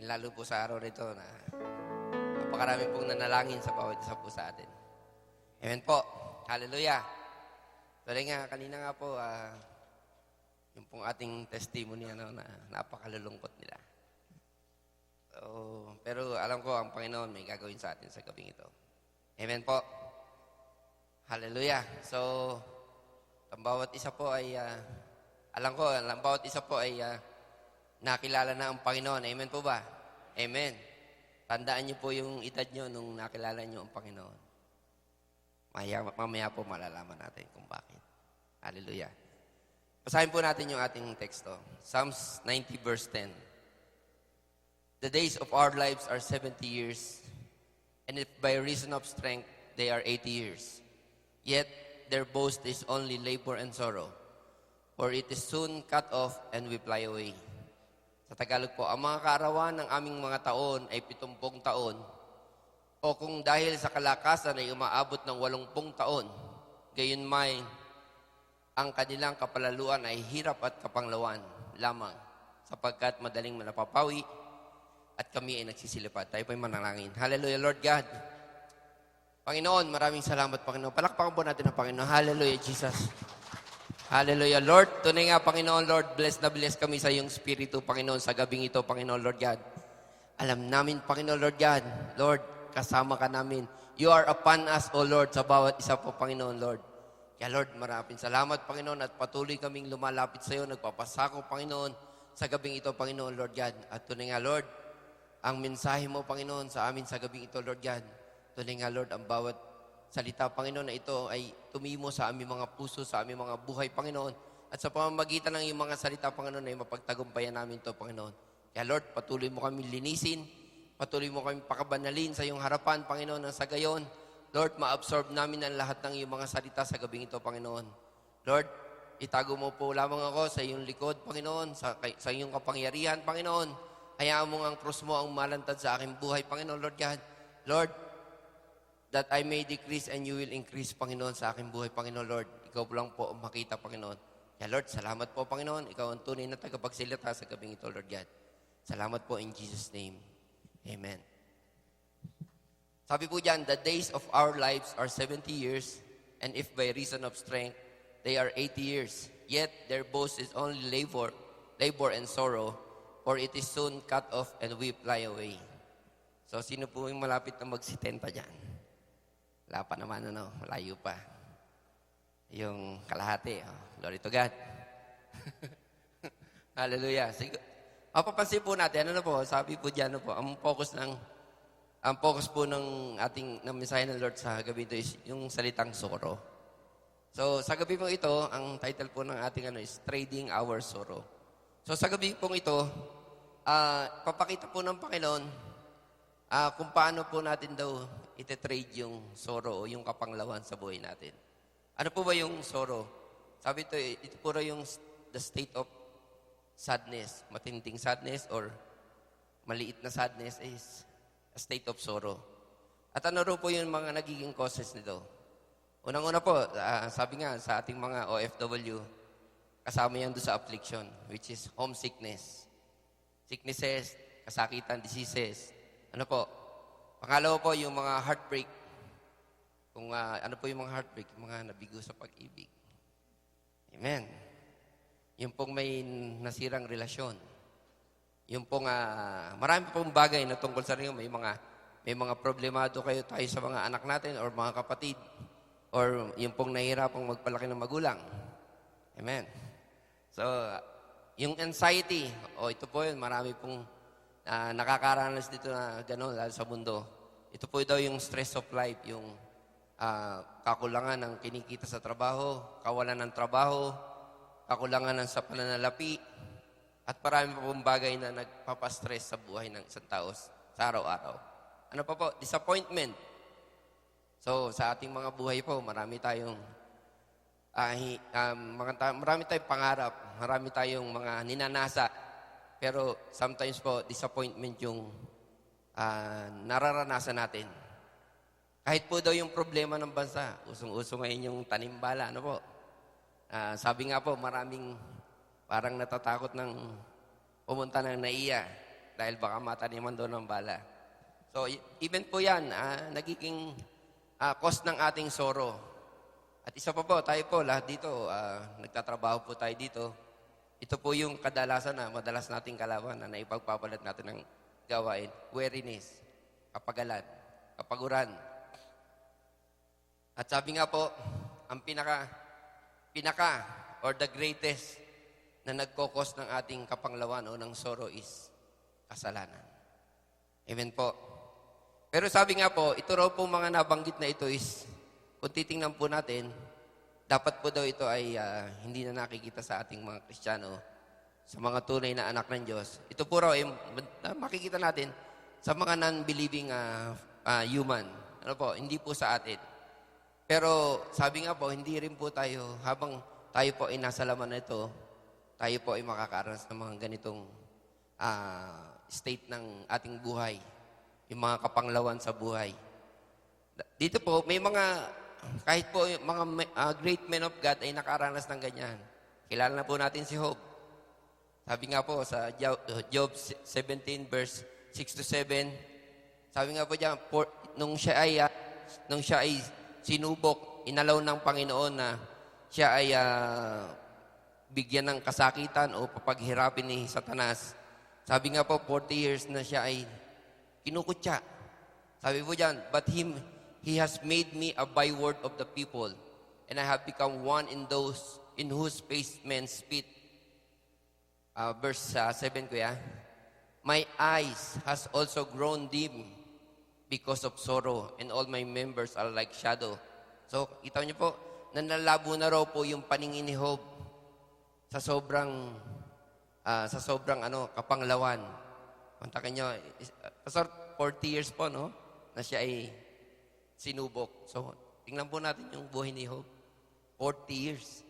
lalo po sa araw nito na napakarami pong nanalangin sa bawat isa po sa atin. Amen po. Hallelujah. Tuloy nga, kanina nga po, yung pong ating testimony na napakalulungkot nila. So, pero alam ko, ang Panginoon may gagawin sa atin sa gabing ito. Amen po. Hallelujah. So, ang bawat isa po ay, alam ko, ang bawat isa po ay nakilala na ang Panginoon. Amen po ba? Amen. Tandaan niyo po yung edad niyo nung nakilala niyo ang Panginoon. Mamaya po malalaman natin kung bakit. Hallelujah. Basahin po natin yung ating teksto. Psalms 90 verse 10. The days of our lives are 70 years, and if by reason of strength they are 80 years. Yet their boast is only labor and sorrow, for it is soon cut off and we fly away. Sa Tagalog po, ang mga kaarawan ng aming mga taon ay 70 taon, o kung dahil sa kalakasan ay umaabot ng 80 taon, gayon may ang kanilang kapalaluan ay hirap at kapanglawan lamang, sapagkat madaling napapawi at kami ay nagsisilipad. Tayo po ay manalangin. Hallelujah, Lord God. Panginoon, maraming salamat, Panginoon. Palakpakan po natin ang Panginoon. Hallelujah, Jesus. Hallelujah, Lord. Tunay nga, Panginoon, Lord, bless na bless kami sa iyong Spiritu, Panginoon, sa gabing ito, Panginoon, Lord God. Alam namin, Panginoon, Lord God, Lord, kasama ka namin. You are upon us, O Lord, sa bawat isa po, Panginoon, Lord. Kaya, Lord, maraming salamat, Panginoon, at patuloy kaming lumalapit sa iyo, nagpapasako, Panginoon, sa gabing ito, Panginoon, Lord God. At tunay nga, Lord, ang mensahe mo, Panginoon, sa amin sa gabing ito, Lord God. Tunay nga, Lord, ang bawat salita, Panginoon, na ito ay tumimo sa aming mga puso, sa aming mga buhay, Panginoon. At sa pamamagitan ng iyong mga salita, Panginoon, ay mapagtagumpayan namin ito, Panginoon. Kaya, Lord, patuloy mo kami linisin, patuloy mo kami pakabanalin sa iyong harapan, Panginoon, ng sa gayon. Lord, ma-absorb namin ang lahat ng iyong mga salita sa gabing ito, Panginoon. Lord, itago mo po lamang ako sa iyong likod, Panginoon, sa iyong kapangyarihan, Panginoon. Hayaan mo ang krus mo ang malantad sa aking buhay, Panginoon, Lord God. Lord, that I may decrease and you will increase, Panginoon, sa aking buhay, Panginoon, Lord. Ikaw po lang po ang makita, Panginoon. Kaya, Lord, salamat po, Panginoon. Ikaw ang tunay na tagapagsalita sa gabing ito, Lord God. Salamat po in Jesus' name. Amen. Sabi po dyan, the days of our lives are 70 years, and if by reason of strength, they are 80 years. Yet their boast is only labor and sorrow, for it is soon cut off and we fly away. So, sino po yung malapit na magsitenta dyan? Wala pa naman, malayo pa. Yung kalahati, glory to God. Hallelujah. Mapapansin po natin, sabi po dyan, ang focus po ng ating mensahe ng Lord sa gabi ito is yung salitang sorrow. So, sa gabi po ito, ang title po ng ating is Trading Our Sorrow. So, sa gabi po ito, papakita po ng Panginoon kung paano po natin daw ite-trade yung sorrow o yung kapanglawan sa buhay natin. Ano po ba yung sorrow? Sabi ito po yung the state of sadness. Matinding sadness or maliit na sadness is a state of sorrow. At ano po yung mga nagiging causes nito? Unang-una po, sabi nga sa ating mga OFW, kasama yan doon sa affliction, which is homesickness. Sicknesses, kasakitan, diseases. Ano po? Pangalawa po, yung mga heartbreak. Kung ano po yung mga heartbreak? Yung mga nabigo sa pag-ibig. Amen. Yung pong may nasirang relasyon. Yung pong, marami pong bagay na tungkol sa rin, may mga problemado tayo sa mga anak natin or mga kapatid or yung pong nahihirapang magpalaki ng magulang. Amen. So, yung anxiety, ito po yun, marami pong nakakaranas dito na gano'n lalo sa mundo. Ito po daw yung stress of life, yung kakulangan ng kinikita sa trabaho, kawalan ng trabaho, kakulangan ng sa pananalapi, at marami pa pong bagay na nagpapastress sa buhay ng isang tao sa araw-araw. Ano pa po? Disappointment. So, sa ating mga buhay po, marami tayong pangarap, marami tayong mga ninanasa. Pero sometimes po, disappointment yung nararanasan natin. Kahit po daw yung problema ng bansa, usong-uso ngayon yung tanimbala, sabi nga po, maraming parang natatakot ng pumunta ng NAIA dahil baka mataniman doon ng bala. So, even po yan, nagiging cause ng ating sorrow. At isa pa po, tayo po, lahat dito, nagtatrabaho po tayo dito. Ito po yung kadalasan na madalas nating kalaban na naipagpapalit natin ng gawain. Weariness, kapagalan, kapaguran. At sabi nga po, ang pinaka or the greatest na nagkokos ng ating kapanglawan o ng sorrow is kasalanan. Amen po. Pero sabi nga po, ito raw po mga nabanggit na ito is, kung titingnan po natin, dapat po daw ito ay hindi na nakikita sa ating mga Kristiyano, sa mga tunay na anak ng Diyos. Ito po raw ay makikita natin sa mga non-believing human. Ano po, hindi po sa atin. Pero sabi nga po, hindi rin po tayo, habang tayo po ay nasa laman na ito, tayo po ay makakaranas ng mga ganitong state ng ating buhay. Yung mga kapanglawan sa buhay. Dito po, may mga, kahit po mga great men of God ay nakaranas ng ganyan. Kilala na po natin si Job. Sabi nga po sa Job 17 verse 6 to 7, sabi nga po diyan, nung siya ay sinubok, inalaw ng Panginoon na siya ay bigyan ng kasakitan o papaghirapin ni Satanas. Sabi nga po, 40 years na siya ay kinukutya. Sabi po diyan, but he has made me a byword of the people, and I have become one in whose face men spit. Verse 7 kuya. My eyes has also grown dim because of sorrow, and all my members are like shadow. So, kita niyo po, nanlalabo na raw po yung paningin ni Job sa sobrang kapanglawan. Kontakin nyo, Pastor, 40 years po, no? Na siya ay sinubok. So, tingnan po natin yung buhay ni Job. 40 years.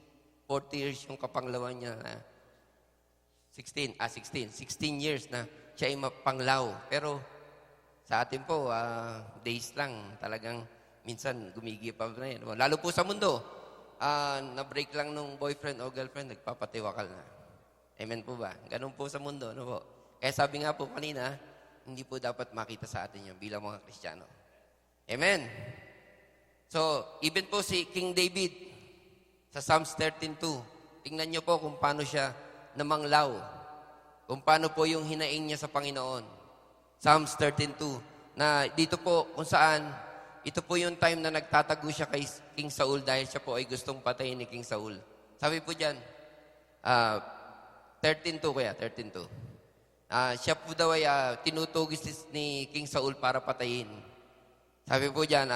40 years yung kapanglawan niya na 16 years na siya ay mapanglaw. Pero sa atin po, days lang. Talagang minsan gumigipab na yan. Lalo po sa mundo, na-break lang nung boyfriend o girlfriend, nagpapatiwakal na. Amen po ba? Ganun po sa mundo, no po? Kaya sabi nga po kanina, hindi po dapat makita sa atin yun bilang mga Kristiyano. Amen? So, even po si King David, sa Psalms 13:2, tingnan niyo po kung paano siya namanglaw. Kung paano po yung hinaing niya sa Panginoon. Psalms 13:2, na dito po kung saan, ito po yung time na nagtatago siya kay King Saul dahil siya po ay gustong patayin ni King Saul. Sabi po dyan, 13:2 kaya, 13:2. Siya po daw ay tinutugis ni King Saul para patayin. Sabi po dyan,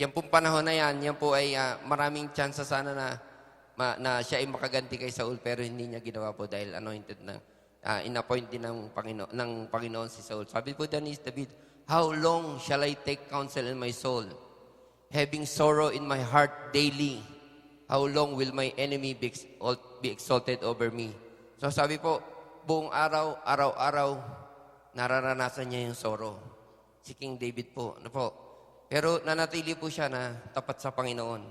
yan pong panahon na yan po ay maraming chance sana na siya ay makaganti kay Saul, pero hindi niya ginawa po dahil anointed na, inappoint din ng Panginoon si Saul. Sabi po dyan ni David, how long shall I take counsel in my soul, having sorrow in my heart daily? How long will my enemy be exalted over me? So sabi po, buong araw-araw, nararanasan niya yung sorrow. Si King David po. Ano po? Pero nanatili po siya na tapat sa Panginoon.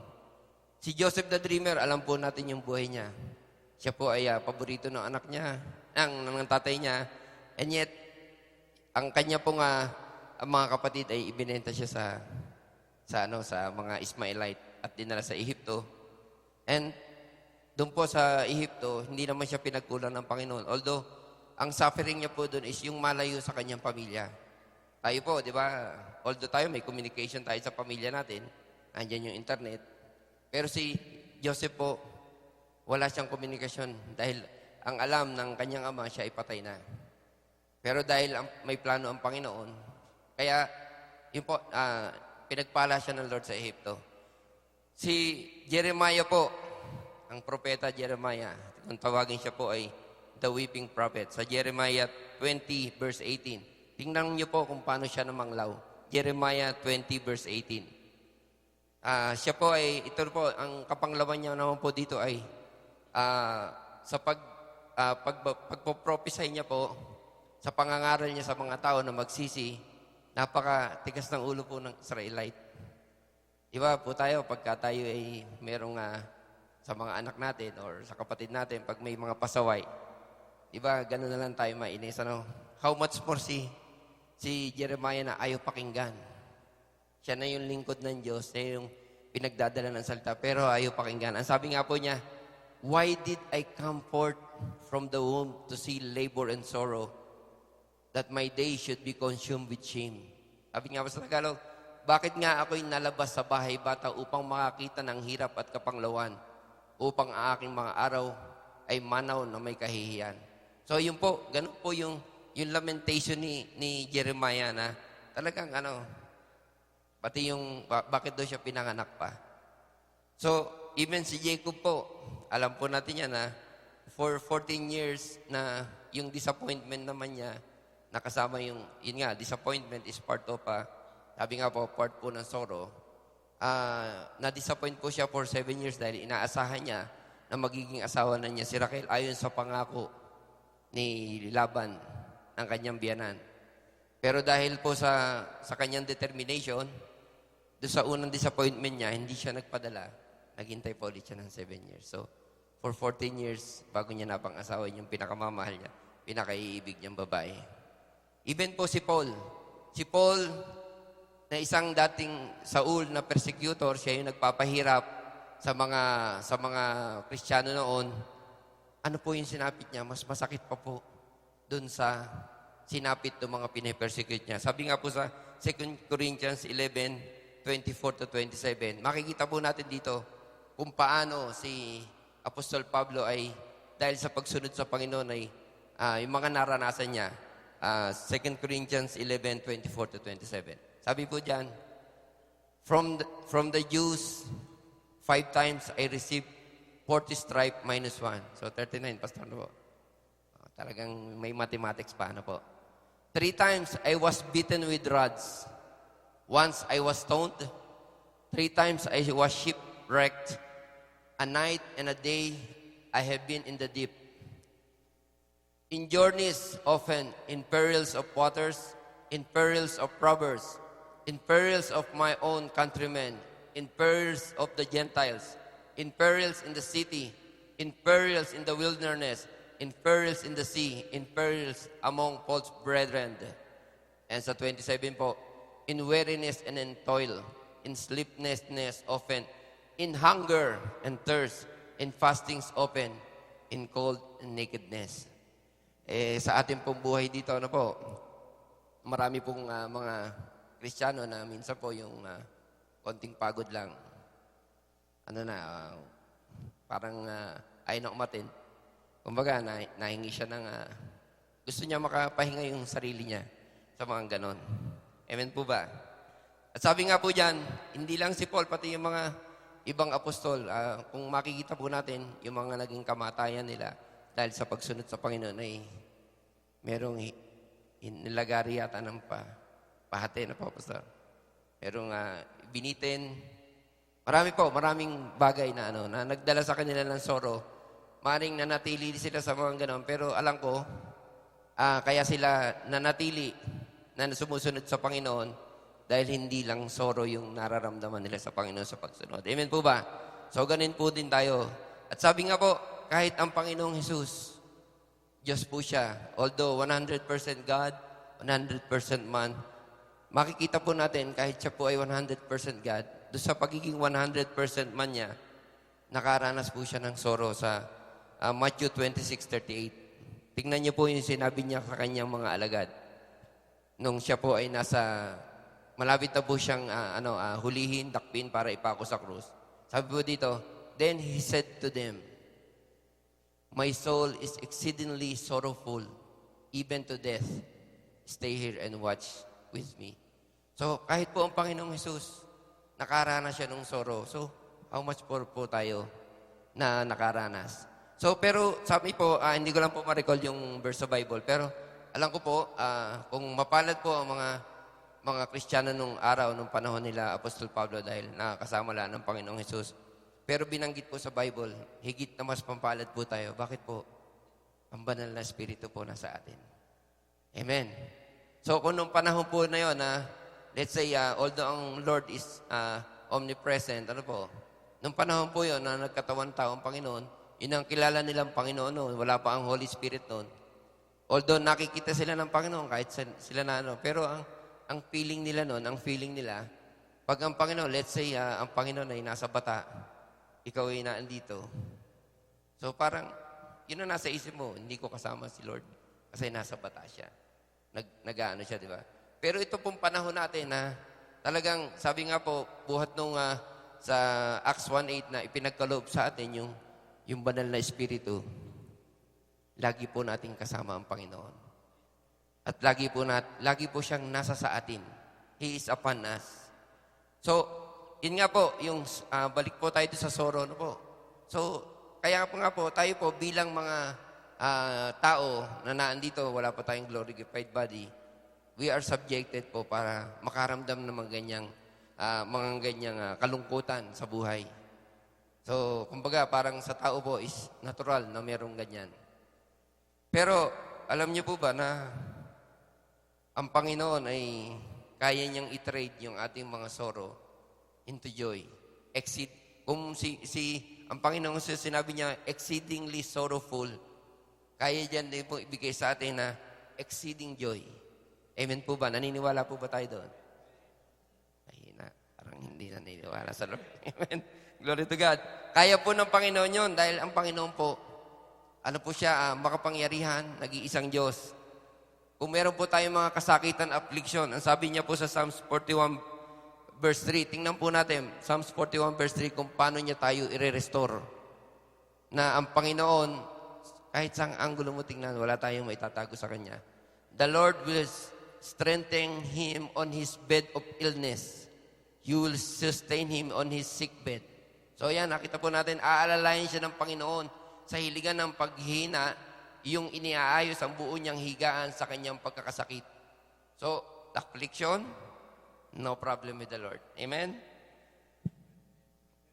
Si Joseph the Dreamer, alam po natin yung buhay niya. Siya po ay paborito ng anak niya, ng tatay niya. And yet, ang kanya pong ang mga kapatid ay ibinenta siya sa mga Ismailite at dinala sa Ehipto. And doon po sa Ehipto, hindi naman siya pinagkulang ng Panginoon. Although, ang suffering niya po doon is yung malayo sa kanyang pamilya. Tayo po, di ba? Although tayo may communication tayo sa pamilya natin, andyan yung internet. Pero si Joseph po, wala siyang komunikasyon dahil ang alam ng kanyang ama, siya ay patay na. Pero dahil may plano ang Panginoon, kaya yun po, pinagpala siya ng Lord sa Ehipto. Si Jeremiah po, ang propeta Jeremiah, kung tawagin siya po ay the weeping prophet. Sa Jeremiah 20 verse 18, tingnan niyo po kung paano siya namanglaw. Jeremiah 20 verse 18. Siya po ay, ito po, ang kapanglawan niya naman po dito ay sa pagpo-prophesy niya po, sa pangangaral niya sa mga tao na magsisi, napakatigas ng ulo po ng Israelite. Diba po tayo, pagka tayo ay merong sa mga anak natin or sa kapatid natin, pag may mga pasaway, Diba, ganun na lang tayo mainis. Ano? How much more si Jeremiah na ayaw pakinggan. Siya na yung lingkod ng Diyos, siya yung pinagdadala ng salita, pero ayaw pakinggan. Ang sabi nga po niya, why did I come forth from the womb to see labor and sorrow, that my days should be consumed with shame? Sabi nga po sa Tagalog, bakit nga ako'y nalabas sa bahay bata upang makakita ng hirap at kapanglawan, upang ang aking mga araw ay manaw na may kahihiyan. So yun po, ganun po yung lamentation ni Jeremiah na talagang pati yung bakit daw siya pinanganak pa. So, even si Jacob po, alam po natin yan na for 14 years na yung disappointment naman niya, nakasama yun nga, disappointment is part of, sabi nga po, part po ng sorrow. Na-disappoint po siya for 7 years dahil inaasahan niya na magiging asawa na niya si Raquel ayon sa pangako ni Laban ng kanyang biyanan. Pero dahil po sa kanyang determination, doon sa unang disappointment niya, hindi siya nagpadala. Naghintay po ulit siya ng 7 years. So, for 14 years, bago niya napang-asawa yung pinakamamahal niya, pinakaiibig niyang babae. Even po si Paul. Si Paul, na isang dating Saul na persecutor, siya yung nagpapahirap sa mga Kristiyano noon. Ano po yung sinapit niya? Mas masakit pa po doon sa sinapit ng mga pinapersecute niya. Sabi nga po sa 2 Corinthians 11:24-27, makikita po natin dito kung paano si Apostol Pablo ay, dahil sa pagsunod sa Panginoon ay yung mga naranasan niya. 2 Corinthians 11:24-27. Sabi po diyan, from the Jews, 5 times I received 40 stripe minus 1. So 39, Pastor, ano po? Talagang may mathematics pa, ano po? 3 times I was beaten with rods. Once I was stoned. 3 times I was shipwrecked. A night and a day I have been in the deep. In journeys often, in perils of waters, in perils of robbers, in perils of my own countrymen, in perils of the Gentiles, in perils in the city, in perils in the wilderness, in perils in the sea, in perils among false brethren. And sa 27 po, in weariness and in toil, in sleeplessness often, in hunger and thirst, in fastings often, in cold and nakedness. Sa ating pong buhay dito, marami pong mga Kristiyano na minsan po yung konting pagod lang. Parang ayaw na umatin. Kumbaga, nahingi siya ng gusto niya makapahinga yung sarili niya sa mga ganon. Amen po ba? At sabi nga po dyan, hindi lang si Paul, pati yung mga ibang apostol, kung makikita po natin, yung mga naging kamatayan nila dahil sa pagsunod sa Panginoon ay merong nilagari yata ng pahati na po, Pastor. Merong binitin. Maraming bagay na na nagdala sa kanila ng sorrow. Maring nanatili sila sa mga ganon, pero alam ko, kaya sila nanatili na sumusunod sa Panginoon dahil hindi lang sorrow yung nararamdaman nila sa Panginoon sa pagsunod. Amen po ba? So, ganin po din tayo. At sabi nga po, kahit ang Panginoong Jesus, Diyos po siya. Although 100% God, 100% man, makikita po natin kahit siya po ay 100% God, doon sa pagiging 100% man niya, nakaranas po siya ng sorrow sa Matthew 26:38. Tingnan niyo po yung sinabi niya sa kanyang mga alagad. Nung siya po ay malapit na po siyang hulihin, dakpin para ipako sa krus. Sabi po dito, then he said to them, my soul is exceedingly sorrowful, even to death. Stay here and watch with me. So, kahit po ang Panginoong Jesus, nakaranas siya ng sorrow. So, how much more po tayo na nakaranas? So, pero sabi po, hindi ko lang po ma-recall yung verse sa Bible, pero alam ko po, kung mapalad po ang mga Kristiyano nung araw, nung panahon nila, Apostol Pablo, dahil nakakasama lang ng Panginoong Jesus. Pero binanggit po sa Bible, higit na mas pampalad po tayo. Bakit po? Ang banal na Espiritu po nasa atin. Amen. So, kung nung panahon po na yun, let's say, although ang Lord is omnipresent, nung panahon po yun na nagkatawan tao ang Panginoon, Yun ang kilala nilang Panginoon noon. Wala pa ang Holy Spirit noon. Although nakikita sila ng Panginoon kahit sila na ano. Pero ang feeling nila noon, ang feeling nila, pag ang Panginoon, let's say, ang Panginoon ay nasa bata, ikaw ay naandito. So parang, yun ang nasa isip mo, hindi ko kasama si Lord kasi nasa bata siya. Nag-ano siya, di ba? Pero ito pong panahon natin na talagang, sabi nga po, buhat nung sa Acts 1:8 na ipinagkaloob sa atin yung banal na Espiritu, lagi po nating kasama ang Panginoon. At lagi po siyang nasa sa atin. He is upon us. So, yun nga po, yung balik po tayo sa sorrow, no po. So, kaya po nga po, tayo po bilang mga tao na naandito, wala pa tayong glorified body, we are subjected po para makaramdam ng mga ganyang kalungkutan sa buhay. So, kumbaga, parang sa tao po is natural na mayroong ganyan. Pero, alam niyo po ba na ang Panginoon ay kaya niyang i-trade yung ating mga sorrow into joy. Kung ang Panginoon sinabi niya, exceedingly sorrowful, kaya dyan din po ibigay sa atin na exceeding joy. Amen po ba? Naniniwala po ba tayo doon? Ay, parang hindi naniniwala sa Lord. Amen. Glory to God. Kaya po ng Panginoon yun dahil ang Panginoon po, ano po siya, makapangyarihan, nag-iisang Diyos. Kung meron po tayong mga kasakitan, affliction, ang sabi niya po sa Psalms 41 verse 3, tingnan po natin, Psalms 41 verse 3, kung paano niya tayo i-restore. Na ang Panginoon, kahit saang anggulo mo tingnan, wala tayong maitatago sa Kanya. The Lord will strengthen him on his bed of illness. You will sustain him on his sick bed. So yan, nakita po natin, aalalayan siya ng Panginoon sa hiligan ng paghihina, yung iniaayos ang buo niyang higaan sa kanyang pagkakasakit. So, affliction, no problem with the Lord. Amen?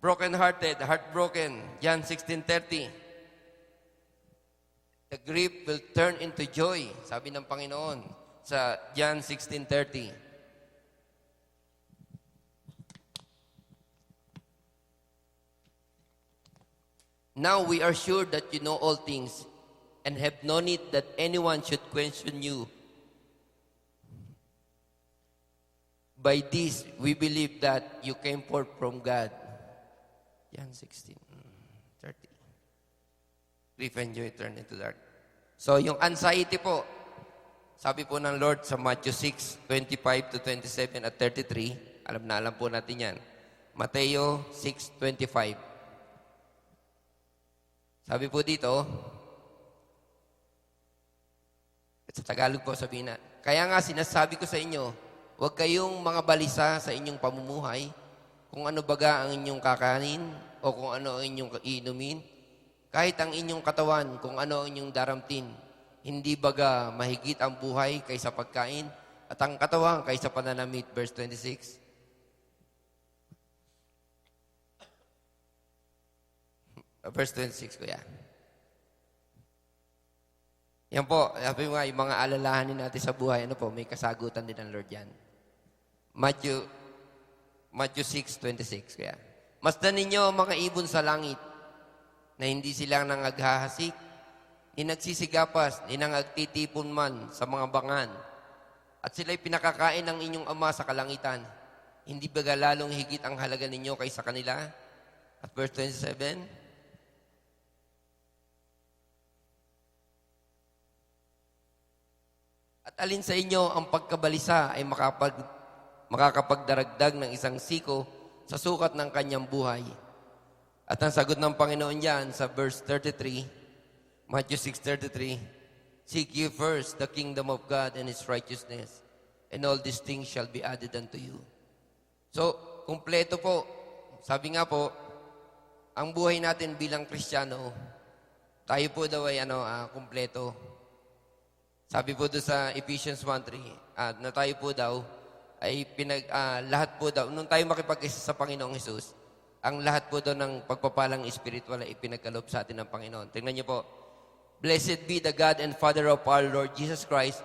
Broken-hearted, heartbroken, John 16:30. The grief will turn into joy, sabi ng Panginoon sa John 16:30. Now we are sure that you know all things and have no need that anyone should question you. By this, we believe that you came forth from God. John 16:30. Grief and joy turn into dark. So, yung anxiety po, sabi po ng Lord sa Matthew 6:25-27 at 33, alam po natin yan. Mateo 6:25. Sabi po dito, sa Tagalog po sabihin na, kaya nga sinasabi ko sa inyo, huwag kayong mga balisa sa inyong pamumuhay, kung ano baga ang inyong kakanin, o kung ano ang inyong iinumin, kahit ang inyong katawan, kung ano ang inyong daramtin, hindi baga mahigit ang buhay kaysa pagkain, at ang katawan kaysa pananamit. Verse 26. Verse 26 ko yan. Yan po, sabi nga, yung mga alalahanin natin sa buhay, ano po, may kasagutan din ng Lord yan. Matthew 6:26 kaya. Masdan ninyo ang mga ibon sa langit, na hindi sila nangaghahasik, ni nagsisigapas, ni nangagtitipon man sa mga bangan, at sila'y pinakakain ng inyong Ama sa kalangitan. Hindi ba lalong higit ang halaga ninyo kaysa kanila? At verse 27, at alin sa inyo ang pagkabalisa ay makakapagdaragdag ng isang siko sa sukat ng kanyang buhay? At ang sagot ng Panginoon yan sa verse 33, Matthew 6:33, seek ye first the kingdom of God and His righteousness, and all these things shall be added unto you. So, kumpleto po. Sabi nga po, ang buhay natin bilang Kristiyano, tayo po daw ay kumpleto. Sabi po doon sa Ephesians 1:3, na tayo po daw ay lahat po daw, nung tayo makipag-isa sa Panginoong Hesus, ang lahat po daw ng pagpapalang espiritual ay ipinagkaloob sa atin ng Panginoon. Tingnan niyo po, blessed be the God and Father of our Lord Jesus Christ,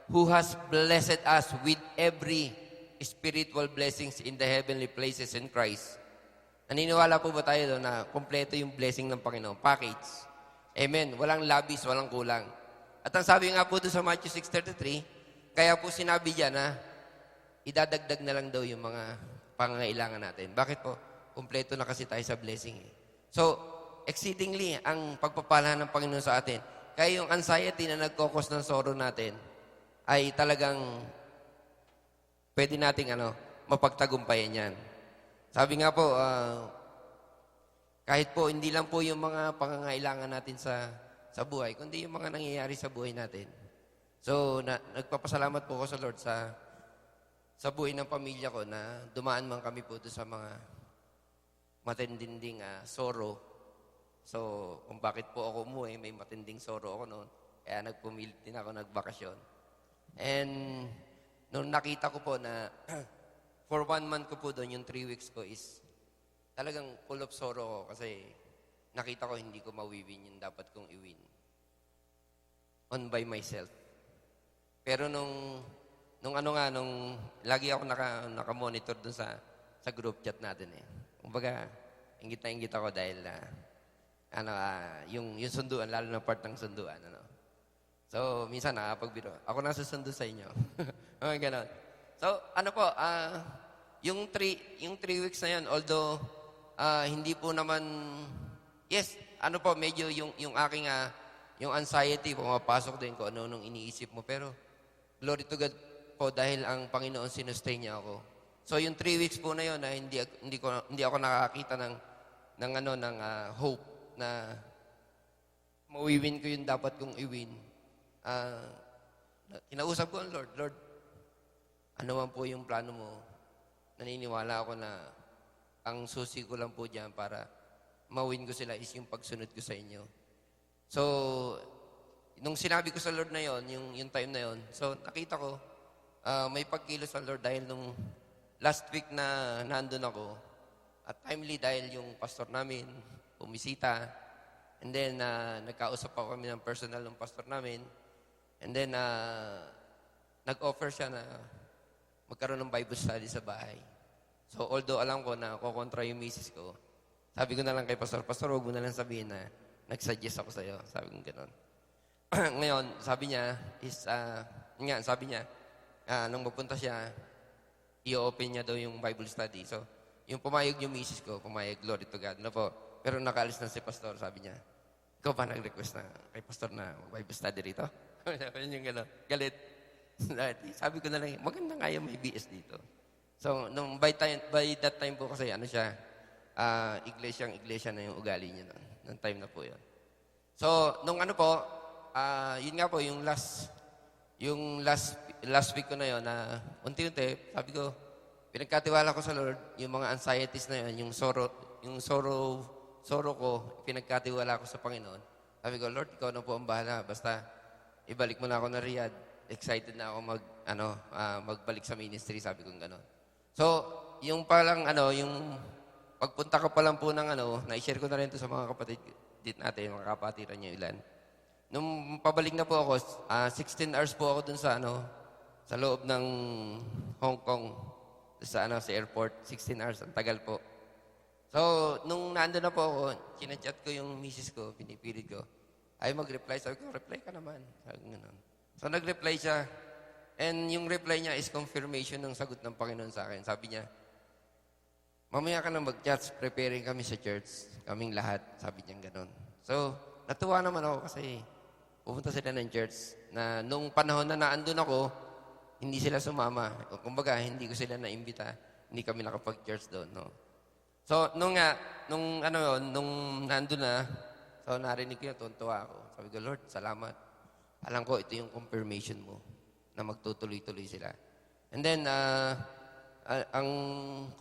who has blessed us with every spiritual blessings in the heavenly places in Christ. Naniniwala po ba tayo doon na kompleto yung blessing ng Panginoon? Package. Amen. Walang labis, walang kulang. At ang sabi nga po doon sa Matthew 6:33, kaya po sinabi diyan na idadagdag na lang daw yung mga pangangailangan natin. Bakit po? Kompleto na kasi tayo sa blessing. So, exceedingly, ang pagpapala ng Panginoon sa atin. Kaya yung anxiety na nagkokos ng sorrow natin ay talagang pwede nating mapagtagumpayan yan. Sabi nga po, kahit po hindi lang po yung mga pangangailangan natin sa buhay, kundi yung mga nangyayari sa buhay natin. So, nagpapasalamat po ako sa Lord sa buhay ng pamilya ko na dumaan man kami po doon sa mga matinding sorrow. So, kung bakit po ako umuwi, may matinding sorrow ako noon. Kaya nagpumilit din ako nagbakasyon. And nung nakita ko po na for 1 month ko po doon, yung 3 weeks ko is talagang full of sorrow ko kasi nakita ko hindi ko mawiwin yung dapat kong iwin. On by myself. Pero nung lagi ako naka-monitor doon sa group chat natin eh. Kumbaga, inggit na inggit ako dahil yung sunduan, lalo na part ng sunduan. So, minsan nakapagbiro. Ako nasa sundo sa inyo. Okay, ganon. So, yung 3 weeks na yun, although hindi po naman, yes, medyo yung aking, yung anxiety, pumapasok din ko ano nung iniisip mo. Pero, glory to God po, dahil ang Panginoon sinustain niya ako. So, yung 3 weeks po na yun, hindi ako nakakita ng hope na mawiwin ko yung dapat kong iwin. Kinausap ko ang Lord, Lord, ano man po yung plano mo? Naniniwala ako na ang susi ko lang po dyan para mawin ko sila is yung pagsunod ko sa inyo. So, nung sinabi ko sa Lord na yon, yung time na yon, so nakita ko, may pagkilos sa Lord dahil nung last week na nandun ako, at timely dahil yung pastor namin bumisita, and then nagkausap ako kami ng personal ng pastor namin, and then nag-offer siya na magkaroon ng Bible study sa bahay. So, although alam ko na kukontra yung misis ko, sabi ko na lang kay pastor, Pastor, huwag mo na lang sabihin na nag-suggest ako sa'yo. Sabi ko gano'n. Ngayon, sabi niya, nung mapunta siya, i-open niya daw yung Bible study. So, yung pumayag yung misis ko, pumayag, glory to God. Po. Pero nakaalis na si pastor, sabi niya, ikaw ba nag-request na kay pastor na Bible study rito? Yung gano'n, galit. Sabi ko na lang, maganda nga yung may BS dito. So, by that time po kasi, iglesia na yung ugali niya noon. Nung time na po yun. So, nung yun nga po, yung last week ko na yun, na unti-unti, sabi ko, pinagkatiwala ko sa Lord, yung mga anxieties na yun, yung sorrow ko, pinagkatiwala ko sa Panginoon. Sabi ko, Lord, ikaw na po ang bahala. Basta, ibalik mo na ako na Riyadh. Excited na ako magbalik sa ministry, sabi ko gano'n. So, yung pagpunta ko pa lang po ng na-share ko na rin ito sa mga kapatid natin, mga kapatiran niyo ilan. Nung pabalik na po ako, 16 hours po ako dun sa loob ng Hong Kong, sa airport, 16 hours, ang tagal po. So, nung nandun na po ako, kinachat ko yung misis ko, pinipilit ko, ay mag-reply. Sabi ko, reply ka naman. Sabi ko gano'n. So, nag-reply siya. And yung reply niya is confirmation ng sagot ng Panginoon sa akin. Sabi niya, mamaya ka na mag-chat, preparing kami sa church. Kaming lahat. Sabi niya gano'n. So, natuwa naman ako kasi pupunta sila ng church na nung panahon na naandun ako, hindi sila sumama. Kumbaga, hindi ko sila naimbita. Hindi kami nakapag-church doon. No? So, nung nandun na, so narinig ko yun, tuntua ako. Sabi ko, Lord, salamat. Alam ko, ito yung confirmation mo na magtutuloy-tuloy sila. And then, ang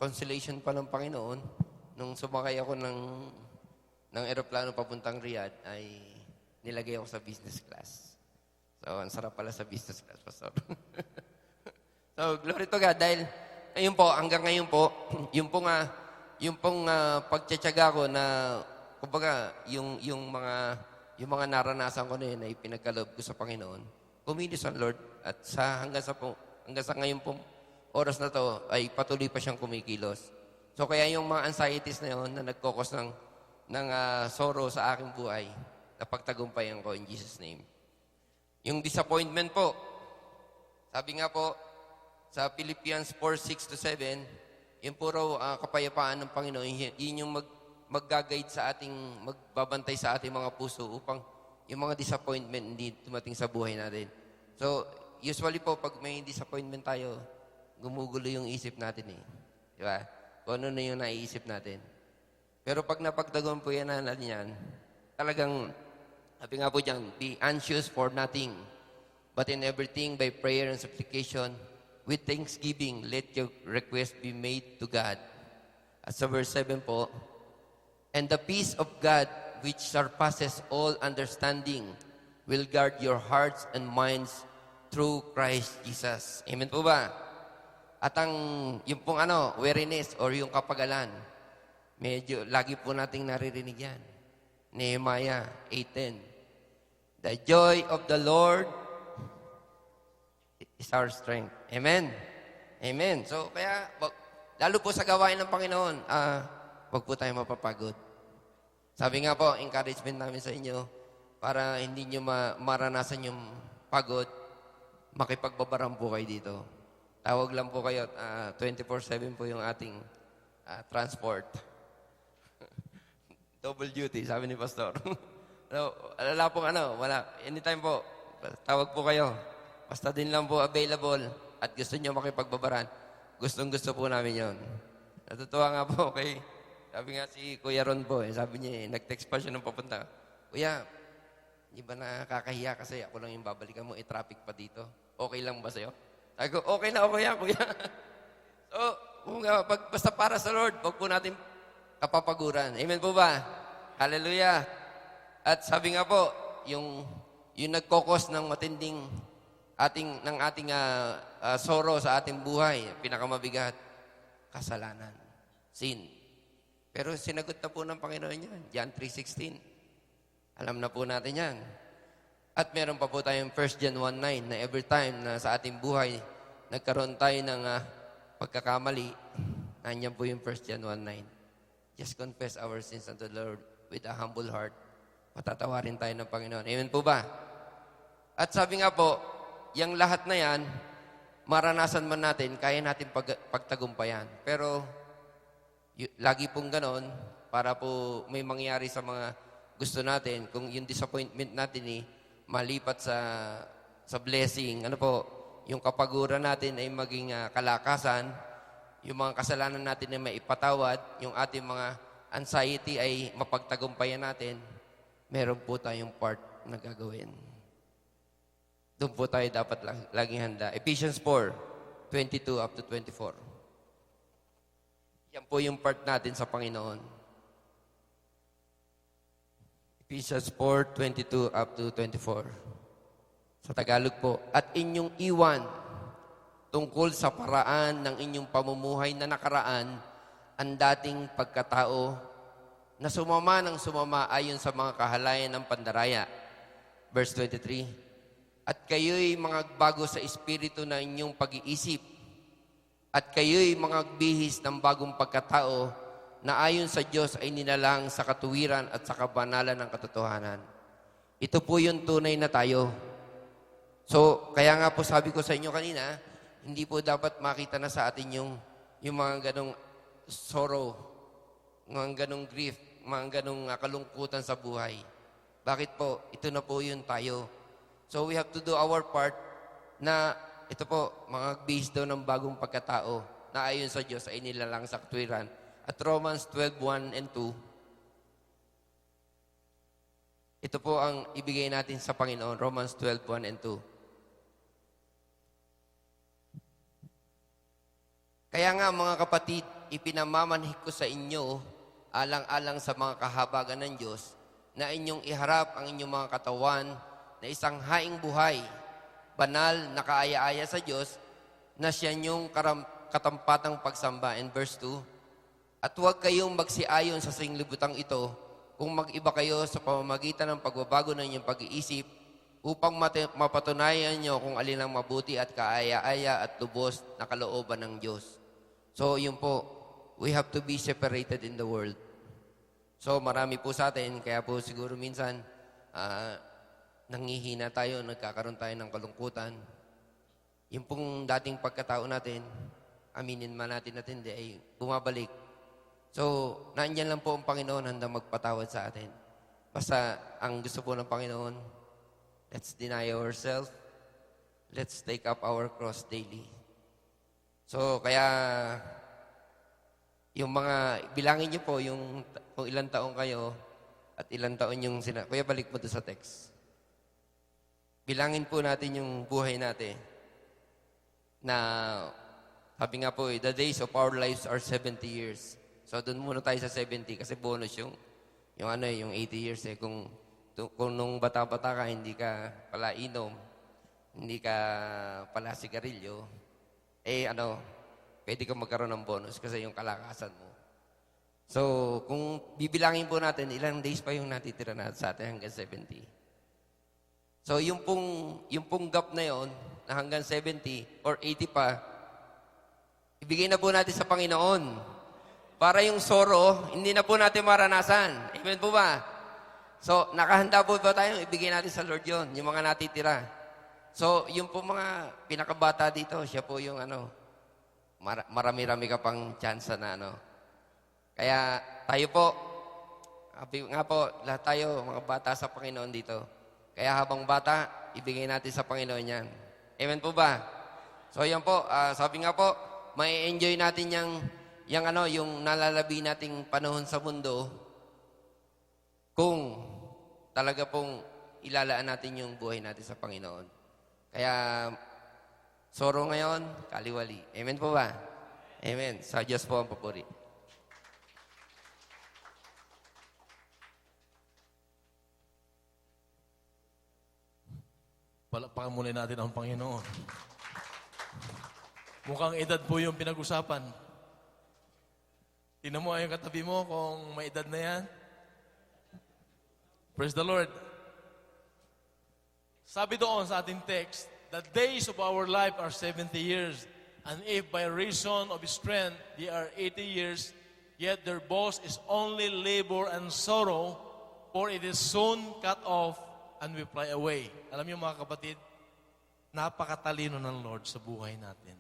consolation pa ng Panginoon, nung sumakay ako ng aeroplano papuntang Riyadh, ay nilagay ako sa business class. So, ang sarap pala sa business class, Pastor. So, glory to God. Dahil, ayun po, hanggang ngayon po, yung pong pagtsatsaga ko na, kumbaga, yung mga naranasan ko na yun na ipinagkaloob ko sa Panginoon, kumilos ang Lord at hanggang sa ngayon pong oras na to ay patuloy pa siyang kumikilos. So kaya yung mga anxieties na yun na nagkokos ng sorrow sa aking buhay, napagtagumpayan ko in Jesus' name. Yung disappointment po, sabi nga po, sa Philippians 4:6-7, yung puro kapayapaan ng Panginoon, yun yung mag-guide sa ating, magbabantay sa ating mga puso upang yung mga disappointment hindi dumating sa buhay natin. So, usually po, pag may disappointment tayo, gumugulo yung isip natin eh. Di ba? Kung ano na yung naiisip natin. Pero pag napagtagumpayan na natin yan, talagang, sabi nga po dyan, be anxious for nothing, but in everything by prayer and supplication, with thanksgiving, let your request be made to God. At sa verse 7 po, and the peace of God, which surpasses all understanding, will guard your hearts and minds through Christ Jesus. Amen po ba? At yung pong weariness or yung kapagalan, medyo, lagi po nating naririnig yan. Nehemiah 8:10. The joy of the Lord is our strength. Amen. Amen. So, kaya, lalo po sa gawain ng Panginoon, wag po tayo mapapagod. Sabi nga po, encouragement namin sa inyo, para hindi nyo maranasan yung pagod, makipagbabarang po kayo dito. Tawag lang po kayo, 24/7 po yung ating transport. Double duty, sabi ni Pastor. Wala pong wala. Anytime po, tawag po kayo. Basta din lang po available at gusto nyo makipagbabaran. Gustong-gusto po namin yon. Natutuwa nga po kay, sabi nga si Kuya Ron po, sabi niya, nag-text pa siya nung papunta. Kuya, di ba nakakahiya kasi ako lang yung babalikan mo, traffic pa dito. Okay lang ba sa'yo? Sabi ko, okay na ako yan, Kuya. So, basta para sa Lord, wag po natin kapapaguran. Amen po ba? Hallelujah. At sabi nga po, yung nagkokos ng matinding ng ating sorrow sa ating buhay, pinakamabigat, kasalanan, sin. Pero sinagot na po ng Panginoon yan, John 3:16. Alam na po natin yan. At meron pa po tayong 1 John 1:9 na every time na sa ating buhay, nagkaroon tayo ng pagkakamali, nandiyan po yung 1 John 1:9. Just confess our sins unto the Lord with a humble heart. Patatawarin tayo ng Panginoon. Amen po ba? At sabi nga po, yung lahat na yan, maranasan man natin, kaya natin pagtagumpayan. Pero, lagi pong ganon, para po may mangyari sa mga gusto natin, kung yung disappointment natin malipat sa blessing, yung kapaguran natin ay maging kalakasan, yung mga kasalanan natin ay maipatawad, yung ating mga anxiety ay mapagtagumpayan natin, meron po tayong part na gagawin. Doon po tayo dapat laging handa. Ephesians 4:22-24. Yan po yung part natin sa Panginoon. Ephesians 4:22-24. Sa Tagalog po, at inyong iwan tungkol sa paraan ng inyong pamumuhay na nakaraan ang dating pagkatao na sumama ng sumama ayon sa mga kahalayan ng pandaraya. Verse 23, at kayo'y mga bago sa espiritu na inyong pag-iisip, at kayo'y mga bihis ng bagong pagkatao na ayon sa Diyos ay ninalang sa katuwiran at sa kabanalan ng katotohanan. Ito po yung tunay na tayo. So, kaya nga po sabi ko sa inyo kanina, hindi po dapat makita na sa atin yung mga ganong sorrow, mga ganong grief, mga ganong kalungkutan sa buhay. Bakit po? Ito na po yun tayo. So we have to do our part na ito po, mga base daw ng bagong pagkatao na ayon sa Diyos ay nilalang sa katwiran. At Romans 12:1 and 2, ito po ang ibigay natin sa Panginoon, Romans 12:1 and 2. Kaya nga mga kapatid, ipinamamanhik ko sa inyo, alang-alang sa mga kahabagan ng Diyos, na inyong iharap ang inyong mga katawan na isang haing buhay, banal na kaaya-aya sa Diyos, na siya niyong katampatang pagsamba. And verse 2, at huwag kayong magsiayon sa singlibutang ito kung mag-iba kayo sa pamamagitan ng pagbabago ng inyong pag-iisip upang mapatunayan niyo kung alin ang mabuti at kaaya-aya at lubos na kalooban ng Diyos. So, yun po, we have to be separated in the world. So marami po sa atin, kaya po siguro minsan, nanghihina tayo, nagkakaroon tayo ng kalungkutan. Yung pong dating pagkatao natin, aminin man natin hindi, ay bumabalik. So, naandyan lang po ang Panginoon handang magpatawad sa atin. Basta, ang gusto po ng Panginoon, let's deny ourselves, let's take up our cross daily. So, kaya, yung mga, bilangin niyo po yung kung ilang taon kayo at ilang taon yung Kuya, balik mo doon sa text. Bilangin po natin yung buhay natin na sabi nga po, the days of our lives are 70 years. So, doon muna tayo sa 70 kasi bonus yung 80 years eh. Kung nung bata-bata ka, hindi ka pala inom, hindi ka pala sigarilyo, pwede ka magkaroon ng bonus kasi yung kalakasan mo. So, kung bibilangin po natin, ilang days pa yung natitira natin sa atin hanggang 70. So, yung pong gap na yon na hanggang 70 or 80 pa, ibigay na po natin sa Panginoon. Para yung sorrow, hindi na po natin maranasan. Amen po ba? So, nakahanda po ba tayo? Ibigay natin sa Lord yon, yung mga natitira. So, yung po mga pinakabata dito, siya po yung marami-rami ka pang chance na Kaya tayo po, nga po, lahat tayo, mga bata sa Panginoon dito. Kaya habang bata, ibigay natin sa Panginoon yan. Amen po ba? So, yan po, sabi nga po, may enjoy natin yung nalalabi nating panahon sa mundo kung talaga pong ilalaan natin yung buhay natin sa Panginoon. Kaya, sorrow ngayon, kaliwali. Amen po ba? Amen. Sa Diyos po ang papuri. Palakpakan muna natin ang Panginoon. Mukhang edad po yung pinag-usapan. Tingnan mo yung katabi mo kung may edad na yan. Praise the Lord. Sabi doon sa ating text, the days of our life are 70 years, and if by reason of strength they are 80 years, yet their boast is only labor and sorrow, for it is soon cut off and we fly away. Alam niyo mga kapatid, napakatalino ng Lord sa buhay natin.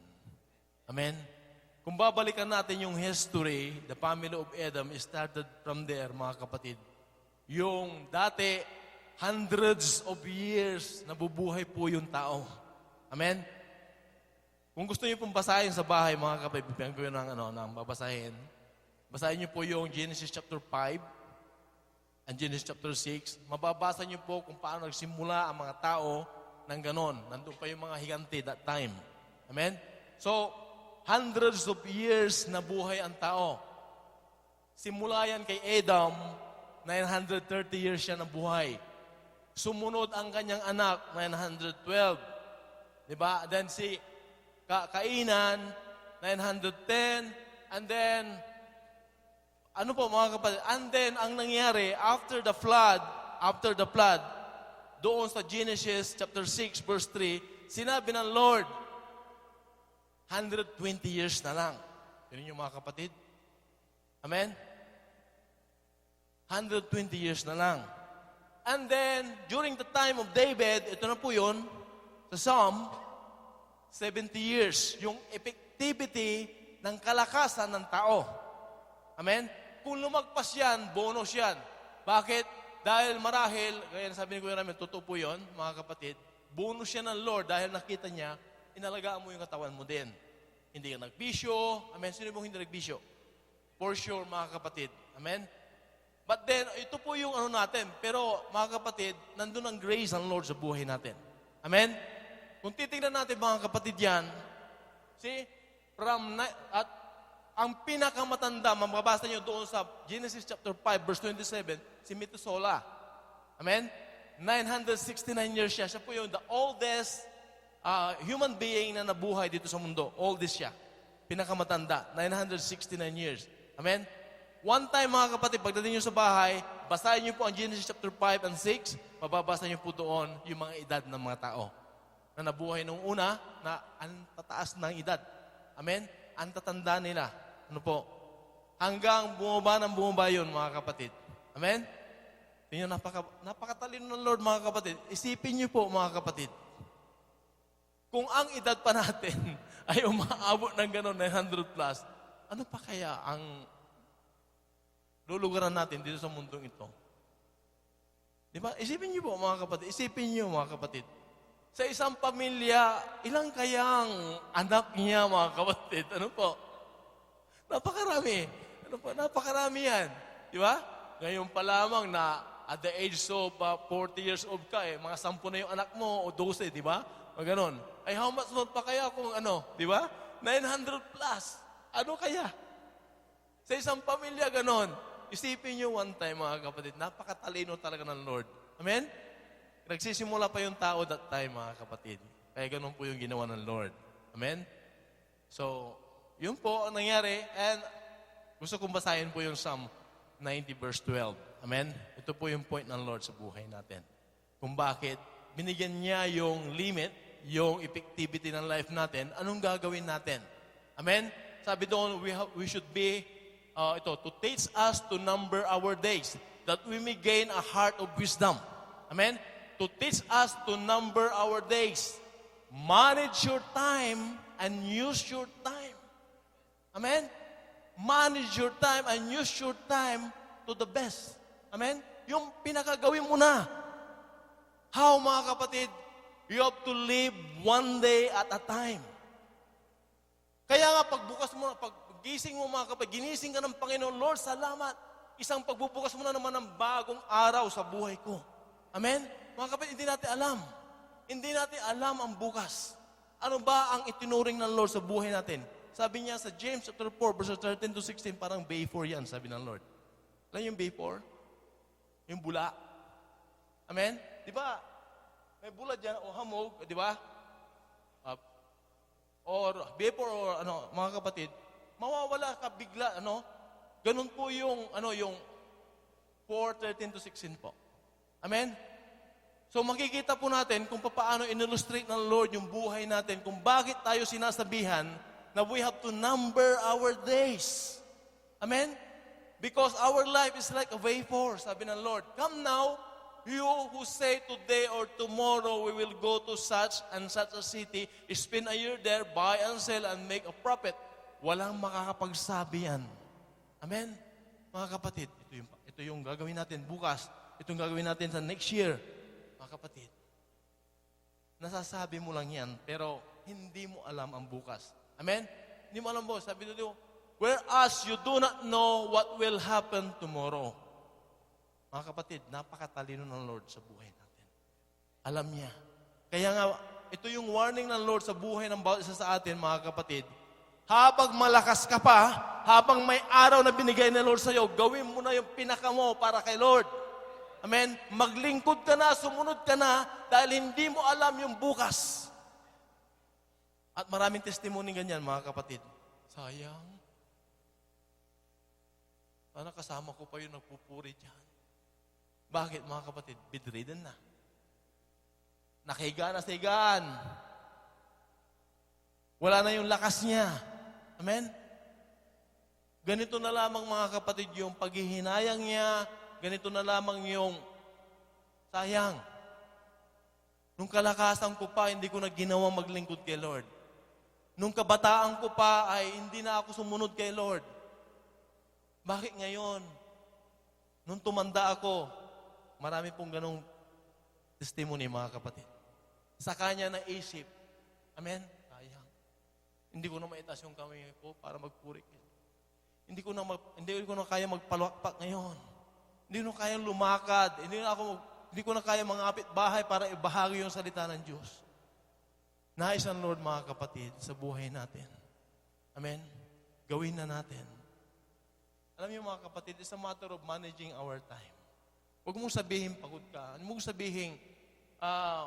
Amen? Kung babalikan natin yung history, the family of Adam started from there, mga kapatid. Yung dati, hundreds of years nabubuhay po yung tao. Amen? Kung gusto niyo pong basahin sa bahay, mga kapatid, bigyan ko yun ng babasahin. Basahin niyo po yung Genesis chapter 5, and Genesis chapter 6, mababasa niyo po kung paano nagsimula ang mga tao ng ganon. Nandun pa yung mga higante that time. Amen? So, hundreds of years na buhay ang tao. Simula yan kay Adam, 930 years siya na buhay. Sumunod ang kanyang anak, 912. Diba? Then si Kainan, 910. And then, ano po mga kapatid? And then, ang nangyari, after the flood, doon sa Genesis chapter 6, verse 3, sinabi ng Lord, 120 years na lang. Yun yung mga kapatid. Amen? 120 years na lang. And then, during the time of David, ito na po yun, sa Psalm, 70 years, yung effectivity ng kalakasan ng tao. Amen? Kung lumagpas yan, bonus yan. Bakit? Dahil marahil, kaya sabi ni Kuya Ramil, totoo po yun, mga kapatid, bonus yan ng Lord dahil nakita niya, inalagaan mo yung katawan mo din. Hindi ka nagbisyo. Amen? Sino mo hindi nagbisyo? For sure, mga kapatid. Amen? But then, ito po yung natin. Pero, mga kapatid, nandun ang grace ng Lord sa buhay natin. Amen? Kung titingnan natin, mga kapatid yan, see, at ang pinakamatanda, mababasa nyo doon sa Genesis chapter 5, verse 27, si Methuselah. Amen? 969 years siya. Siya po yung the oldest human being na nabuhay dito sa mundo. Oldest siya. Pinakamatanda. 969 years. Amen? One time, mga kapatid, pagdating nyo sa bahay, basahin nyo po ang Genesis chapter 5 and 6, mababasa nyo po doon yung mga edad ng mga tao na nabuhay nung una na ang tataas ng edad. Amen? Ang tatanda nila. Ano po? Hanggang bumaba yun, mga kapatid. Amen? Tingnan, napakatalino ng Lord, mga kapatid. Isipin niyo po, mga kapatid. Kung ang edad pa natin ay umaabot ng gano'n, 900 plus, ano pa kaya ang lulugaran natin dito sa mundong ito? Di ba? Isipin niyo po, mga kapatid. Isipin niyo, mga kapatid. Sa isang pamilya, ilang kayang anak niya, mga kapatid? Ano po? Napakarami. Ano po? Napakarami yan. Di ba? Ngayon pa lamang na at the age of 40 years old ka, mga 10 na yung anak mo, o 12, di ba? O ganon. Ay, how much more pa kaya kung ano? Di ba? 900 plus. Ano kaya? Sa isang pamilya, ganon. Isipin nyo one time, mga kapatid, napakatalino talaga ng Lord. Amen? Nagsisimula pa yung tao that time, mga kapatid. Kaya ganun po yung ginawa ng Lord. Amen? So, yun po ang nangyari. And gusto kong basahin po yung Psalm 90 verse 12. Amen? Ito po yung point ng Lord sa buhay natin. Kung bakit binigyan niya yung limit, yung effectivity ng life natin, anong gagawin natin? Amen? Sabi doon, we should be to teach us to number our days, that we may gain a heart of wisdom. Amen? To teach us to number our days. Manage your time and use your time. Amen? Manage your time and use your time to the best. Amen? Yung pinakagawin mo na. How, mga kapatid? You have to live one day at a time. Kaya nga, pagbukas mo, paggising mo, mga kapatid, ginising ka ng Panginoon, Lord, salamat. Isang pagbubukas mo na naman ng bagong araw sa buhay ko. Amen? Mga kapatid, hindi natin alam. Hindi natin alam ang bukas. Ano ba ang itinuring ng Lord sa buhay natin? Sabi niya sa James chapter 4, verses 13 to 16, parang before yan, sabi ng Lord. Alam yung before? Yung bula. Amen? Di ba? May bula dyan, o hamog, di ba? Or before, or mga kapatid, mawawala ka bigla, Ganun po yung, yung 4:13 to 16 po. Amen? So makikita po natin kung paano in-illustrate ng Lord yung buhay natin, kung bakit tayo sinasabihan na we have to number our days. Amen? Because our life is like a vapor, sabi ng Lord. Come now, you who say today or tomorrow we will go to such and such a city, spend a year there, buy and sell and make a profit. Walang makakapagsabi yan. Amen? Mga kapatid, ito yung gagawin natin bukas. Ito yung gagawin natin sa next year. Mga kapatid, nasasabi mo lang yan, pero hindi mo alam ang bukas. Amen? Hindi mo alam po. Sabi dito, whereas you do not know what will happen tomorrow. Mga kapatid, napakatalino ng Lord sa buhay natin. Alam niya. Kaya nga, ito yung warning ng Lord sa buhay ng bawat isa sa atin, mga kapatid. Habang malakas ka pa, habang may araw na binigay ng Lord sa iyo, gawin mo na yung pinaka mo para kay Lord. Amen? Maglingkod ka na, sumunod ka na, dahil hindi mo alam yung bukas. At maraming testimony ganyan, mga kapatid. Sayang. Sana kasama ko pa yung nagpupuri dyan. Bakit, mga kapatid? Bedridden na. Nakahiga na sa higaan. Wala na yung lakas niya. Amen? Ganito na lamang, mga kapatid, yung paghihinayang niya. Ganito na lamang yung sayang. Nung kalakasan ko pa, hindi ko na ginawa maglingkod kay Lord. Nung kabataan ko pa, ay hindi na ako sumunod kay Lord. Bakit ngayon? Nung tumanda ako, marami pong ganong testimony, mga kapatid. Sa kanya naisip, amen? Sayang. Hindi ko na maitaas yung kamay ko para magpuri. Hindi ko na kaya magpalakpak ngayon. Hindi ko na kaya lumakad. Hindi ko na kaya mangapit bahay para ibahagi yung salita ng Diyos. Nais ang Lord, mga kapatid, sa buhay natin. Amen? Gawin na natin. Alam niyo, mga kapatid, it's a matter of managing our time. Huwag mong sabihin pagod ka. Huwag mong sabihin,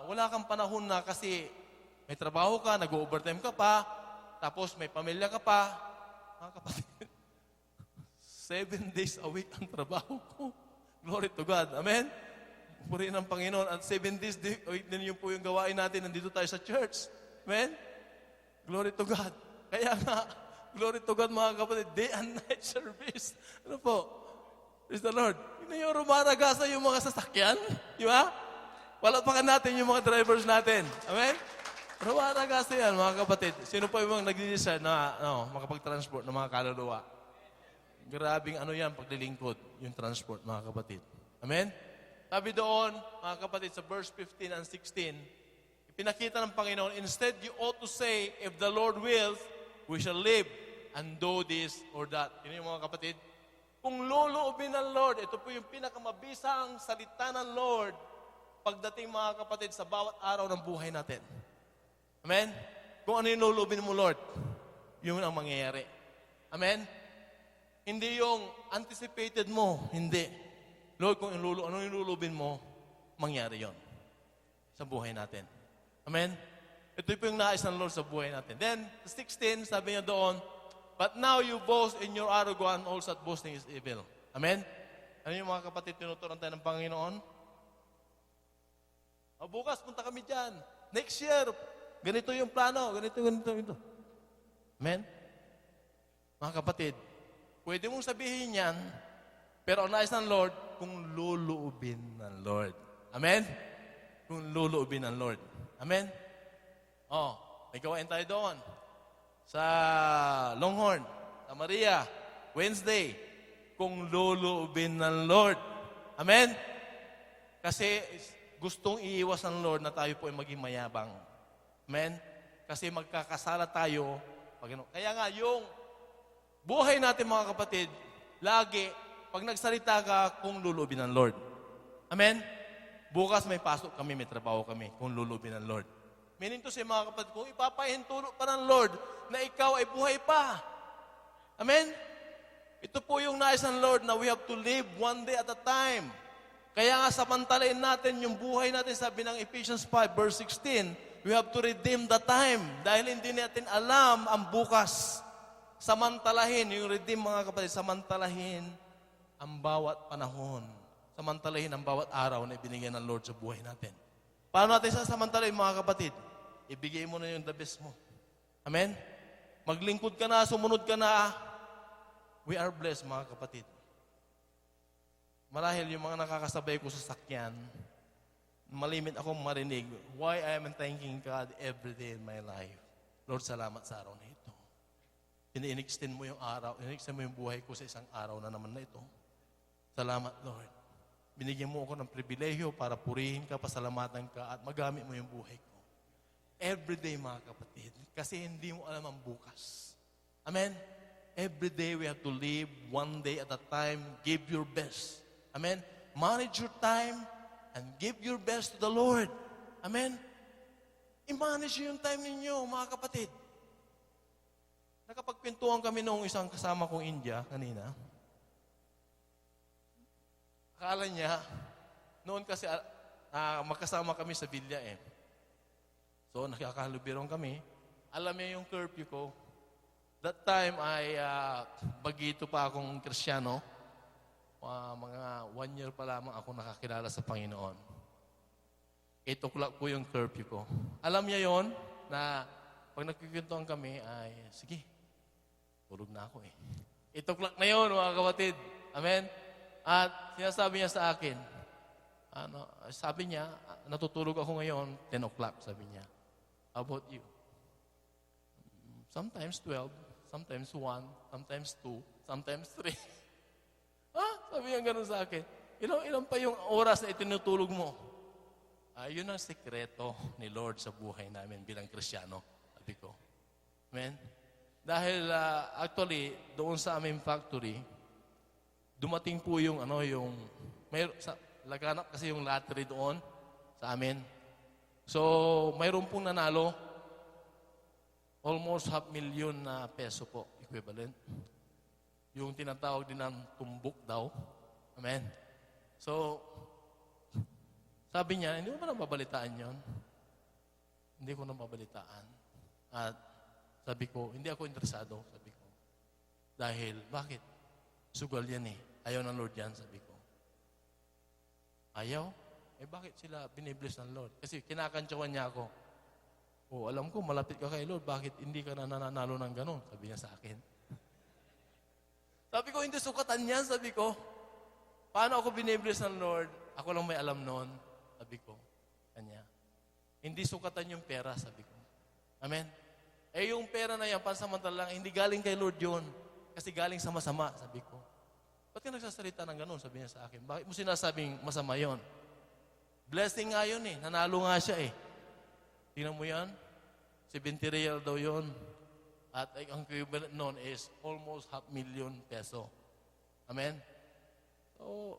wala kang panahon na kasi may trabaho ka, nag-overtime ka pa, tapos may pamilya ka pa. Mga kapatid, 7 days a week ang trabaho ko. Glory to God. Amen? Purihin ng Panginoon. At 7 days a week din yung po yung gawain natin. Nandito tayo sa church. Amen? Glory to God. Kaya nga, Glory to God, mga kapatid. Day and night service. Ano po? Praise the Lord. Hindi yung rumaragasa yung mga sasakyan. Di ba? Palakpakan natin yung mga drivers natin. Amen? Rumaragasa yan, mga kapatid. Sino pa yung mga nag-decide na makapag-transport ng mga kaluluwa? Grabing ano yan, paglilingkod, yung transport, mga kapatid. Amen? Sabi doon, mga kapatid, sa verse 15 and 16, ipinakita ng Panginoon, instead you ought to say, if the Lord wills, we shall live and do this or that. Yun yung mga kapatid. Kung loloobin ng Lord, ito po yung pinakamabisang salita ng Lord pagdating, mga kapatid, sa bawat araw ng buhay natin. Amen? Kung ano yung loloobin mo, Lord, yun ang mangyayari. Amen? Hindi yung anticipated mo. Hindi. Lord, kung ano yung lulubin mo, mangyari yon sa buhay natin. Amen? Ito po yung nais ng Lord sa buhay natin. Then, 16, sabi niya doon, but now you boast in your arrogance, also that boasting is evil. Amen? Ano yung mga kapatid, tinuturan tayo ng Panginoon? Bukas, punta kami dyan. Next year, ganito yung plano, ganito. Amen? Mga kapatid, pwede mong sabihin yan, pero ang nais ng Lord, kung luluubin ng Lord. Amen? Kung luluubin ng Lord. Amen? May gawain tayo doon. Sa Longhorn, sa Maria, Wednesday, kung luluubin ng Lord. Amen? Kasi gustong iiwas ng Lord na tayo po ay maging mayabang. Amen? Kasi magkakasala tayo. Kaya nga, yung buhay natin, mga kapatid, lagi, pag nagsalita ka, kung luluubin ng Lord. Amen? Bukas may pasok kami, may trabaho kami, kung luluubin ng Lord. Meaning to say, mga kapatid, kung ipapahintulot pa ng Lord na ikaw ay buhay pa. Amen? Ito po yung nais ng Lord na we have to live one day at a time. Kaya nga, samantalain natin yung buhay natin, sabi ng Ephesians 5, verse 16, we have to redeem the time dahil hindi natin alam ang bukas. Samantalahin, yung redeem, mga kapatid, samantalahin ang bawat panahon. Samantalahin ang bawat araw na ibinigay ng Lord sa buhay natin. Paano natin sasamantalahin, mga kapatid? Ibigay mo na yung the best mo. Amen? Maglingkod ka na, sumunod ka na. We are blessed, mga kapatid. Marahil yung mga nakakasabay ko sa sakyan, malimit akong marinig, why I am thanking God every day in my life. Lord, salamat sa araw na ito. In-extend mo yung araw, in-extend mo yung buhay ko sa isang araw na naman na ito. Salamat, Lord. Binigyan mo ako ng pribilehyo para purihin ka, pasalamatan ka, at magamit mo yung buhay ko. Every day, mga kapatid, kasi hindi mo alam ang bukas. Amen? Every day we have to live one day at a time, give your best. Amen? Manage your time and give your best to the Lord. Amen? I-manage yung time ninyo, mga kapatid. Nakapagpintuan kami noong isang kasama kong India kanina. Akala niya, noon kasi magkasama kami sa Villa eh. So nakakahalubirong kami. Alam niya yung curfew ko. That time ay bagito pa akong Kristiyano. Mga 1 year pa lamang ako nakakilala sa Panginoon. 8 o'clock po yung curfew ko. Alam niya yon na pag nagkikwentuhan kami ay, sige, tulog na ako eh. 8 o'clock na yun, mga kapatid. Amen? At sinasabi niya sa akin, sabi niya, natutulog ako ngayon, 10 o'clock, sabi niya. How about you? Sometimes 12, sometimes 1, sometimes 2, sometimes 3. Sabi niya gano'n sa akin. Ilan pa yung oras na itinutulog mo? Yun ang sekreto ni Lord sa buhay namin bilang Kristiyano. Sabi ko. Amen? Dahil actually, doon sa aming factory, dumating po yung laganap kasi yung lottery doon sa amin. So, mayroon pong nanalo, almost 500,000 na peso po, equivalent. Yung tinatawag din ng tumbok daw. Amen? So, sabi niya, hindi mo ba nababalitaan yon? Hindi ko nababalitaan. At sabi ko, hindi ako interesado, sabi ko. Dahil, bakit? Sugal yan eh. Ayaw ng Lord yan, sabi ko. Ayaw? Bakit sila binibless ng Lord? Kasi kinakantsawan niya ako. Oh, alam ko, malapit ka kay Lord. Bakit hindi ka na nananalo ng ganon? Sabi niya sa akin. Sabi ko, hindi sukatan yan. Sabi ko, paano ako binibless ng Lord? Ako lang may alam noon. Sabi ko, kanya. Hindi sukatan yung pera, sabi ko. Amen? Eh yung pera na yan, pansamantala lang, hindi galing kay Lord yun. Kasi galing sa masama, sabi ko. Ba't ka nagsasalita ng ganon? Sabi niya sa akin. Bakit mo sinasabing masama yon? Blessing nga yun eh. Nanalo nga siya eh. Tingnan mo yan. 70 real daw yun. At ang equivalent noon is almost 500,000 peso. Amen? So,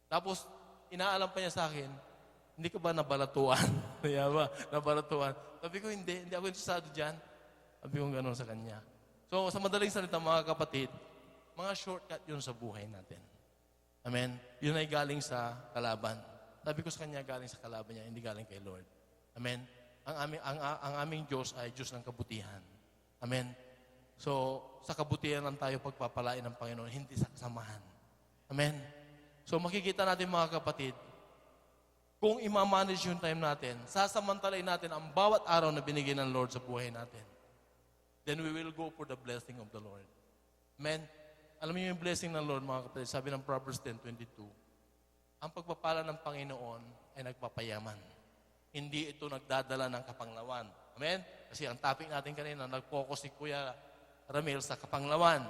tapos, inaalam pa niya sa akin, hindi ka ba nabalatuan? Kaya ba? Nabalatuan. Sabi ko, hindi ako interesado dyan. Sabi ko gano'n sa kanya. So, sa madaling salita, mga kapatid, mga shortcut yun sa buhay natin. Amen? Yun ay galing sa kalaban. Sabi ko sa kanya, galing sa kalaban niya, hindi galing kay Lord. Amen? Ang aming Diyos ay Diyos ng kabutihan. Amen? So, sa kabutihan lang tayo pagpapalain ng Panginoon, hindi sa kasamahan. Amen? So, makikita natin mga kapatid, kung imamanage yung time natin, sasamantalain natin ang bawat araw na binigay ng Lord sa buhay natin, then we will go for the blessing of the Lord. Amen? Alam niyo yung blessing ng Lord, mga kapatid, sabi ng Proverbs 10:22, ang pagpapala ng Panginoon ay nagpapayaman. Hindi ito nagdadala ng kapanglawan. Amen? Kasi ang topic natin kanina, nag-focus si Kuya Ramil sa kapanglawan.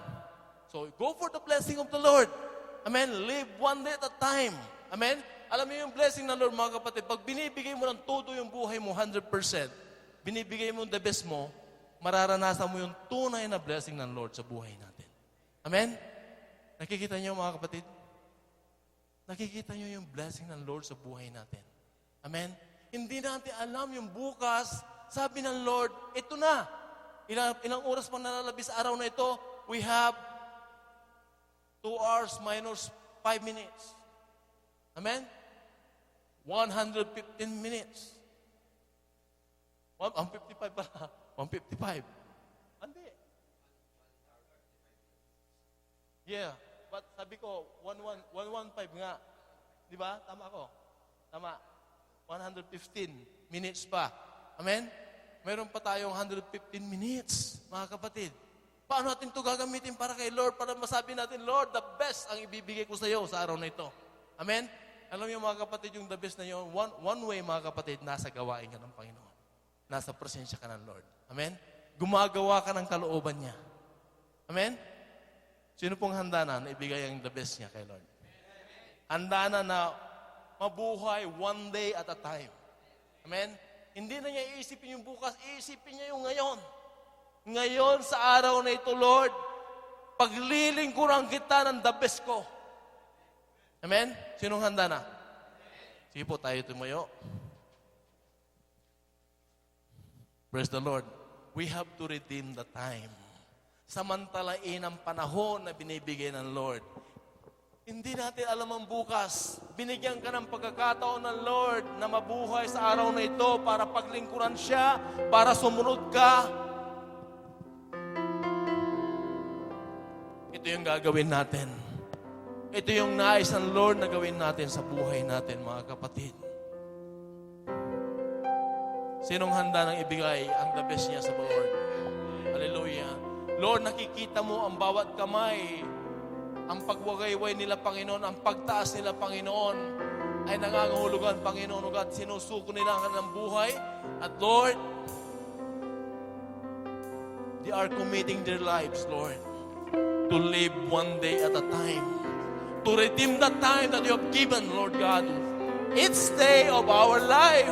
So, go for the blessing of the Lord. Amen? Live one day at a time. Amen? Alam mo yung blessing ng Lord, mga kapatid, pag binibigay mo ng todo yung buhay mo, 100%, binibigay mo the best mo, mararanasan mo yung tunay na blessing ng Lord sa buhay natin. Amen? Nakikita niyo, mga kapatid? Nakikita niyo yung blessing ng Lord sa buhay natin. Amen? Hindi natin alam yung bukas. Sabi ng Lord, ito na. Ilang oras pa nalalabis sa araw na ito? We have 2 hours minus 5 minutes. Amen? 115 minutes. 155 pala. 155. Hindi. Yeah. But sabi ko, 115 nga. Di ba? Tama ako. Tama. 115 minutes pa. Amen? Meron pa tayong 115 minutes, mga kapatid. Paano natin ito gagamitin para kay Lord? Para masabi natin, Lord, the best ang ibibigay ko sa iyo sa araw na ito. Amen? Alam niyo, mga kapatid, yung the best na yun, one way, mga kapatid, nasa gawain ka ng Panginoon. Nasa presensya ka ng Lord. Amen? Gumagawa ka ng kalooban niya. Amen? Sino pong handa na ibigay ang the best niya kay Lord? Handa na mabuhay one day at a time. Amen? Hindi na niya iisipin yung bukas, iisipin niya yung ngayon. Ngayon sa araw na ito, Lord, paglilingkuran kita ng the best ko. Amen? Sinong handa na? Sige po, tayo tumayo. Praise the Lord. We have to redeem the time. Samantalain ang panahon na binibigay ng Lord. Hindi natin alam ang bukas. Binigyan ka ng pagkakataon ng Lord na mabuhay sa araw na ito para paglingkuran siya, para sumunod ka. Ito yung gagawin natin. Ito yung nais ng Lord na gawin natin sa buhay natin, mga kapatid. Sinong handa nang ibigay ang the best niya sa Lord? Hallelujah. Lord, nakikita mo ang bawat kamay, ang pagwagayway nila, Panginoon, ang pagtaas nila, Panginoon, ay nangangahulugan, Panginoon, o God, sinusuko nila ang kanilang buhay. At Lord, they are committing their lives, Lord, to live one day at a time. To redeem the time that you have given, Lord God. Each day of our life,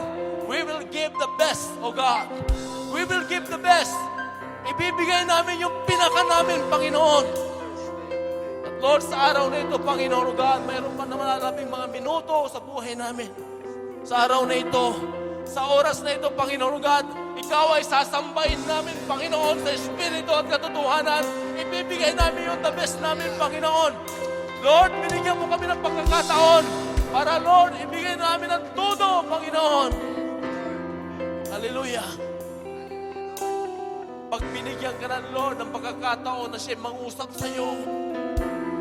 we will give the best, O God. We will give the best. Ibibigay namin yung pinaka namin, Panginoon. At Lord, sa araw na ito, Panginoon, O God, mayroon pa naman nalalaping mga minuto sa buhay namin. Sa araw na ito, sa oras na ito, Panginoon, O God, Ikaw ay sasambahin namin, Panginoon, sa Espiritu at katotohanan. Ibibigay namin yung the best namin, Panginoon. Lord, binigyan mo kami ng pagkakataon para, Lord, ibigay namin ang todo, Panginoon. Hallelujah. Pag binigyan ka ng Lord ng pagkakataon na siya mangusap sa iyo,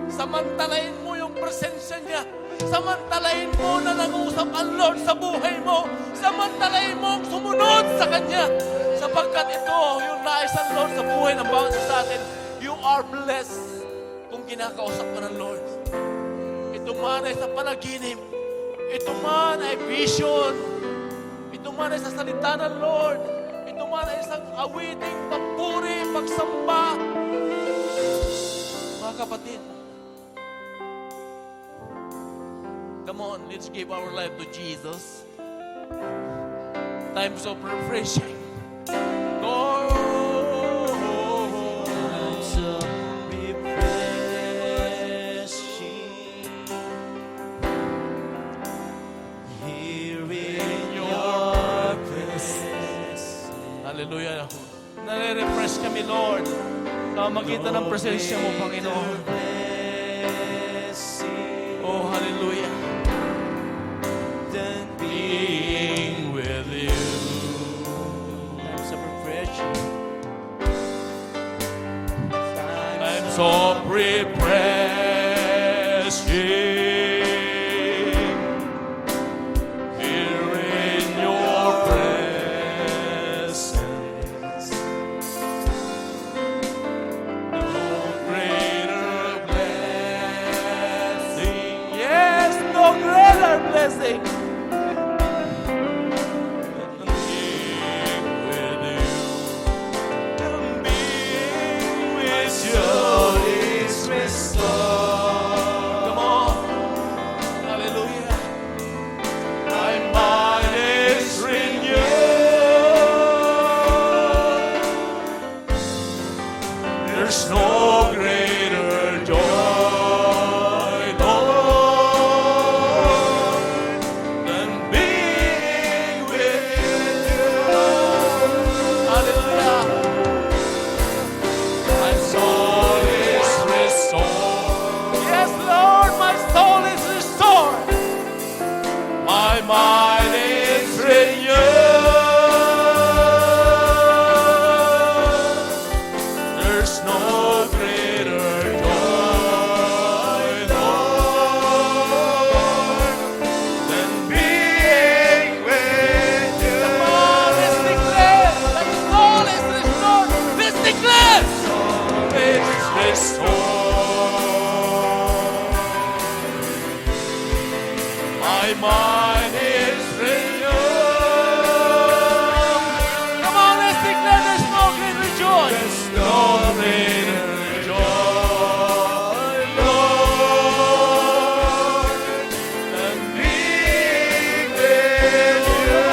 samantalain mo yung presensya niya. Samantalain mo na nangusap ang Lord sa buhay mo. Samantalain mo sumunod sa Kanya. Sapagkat ito, yung nais ng Lord sa buhay ng bawat isa sa atin, you are blessed kung kinakausap ka ng Lord. Ito man ay sa panaginip. Ito man ay vision. Ito man ay sa salita ng Lord. Ito man ay isang awiting papuri, pagsamba. Mga kapatid, come on, let's give our life to Jesus. Times of refreshing. Go. Times of refreshing here in your presence. Hallelujah. Nare-refresh kami, Lord. Sa magitan ng presensya mo, Panginoon. Oh, hallelujah. Then Being with you. times of refreshing. Times of refreshing. Here in your presence. No greater blessing. Yes, no greater blessing. Than being with you. Than being with you. Is restored. Come on. Hallelujah. My mind is renewed. There's no greater joy, Lord, than being with you. Hallelujah. My soul is restored. Yes, Lord, my soul is restored. My mind is renewed. There's no greater joy, Lord, than being with you. Come on, let's declare that the soul is restored. Let's declare. It's restored. My mind is renewed. Come on, let's declare there's no greater joy. There's no greater joy, Lord, than being with you.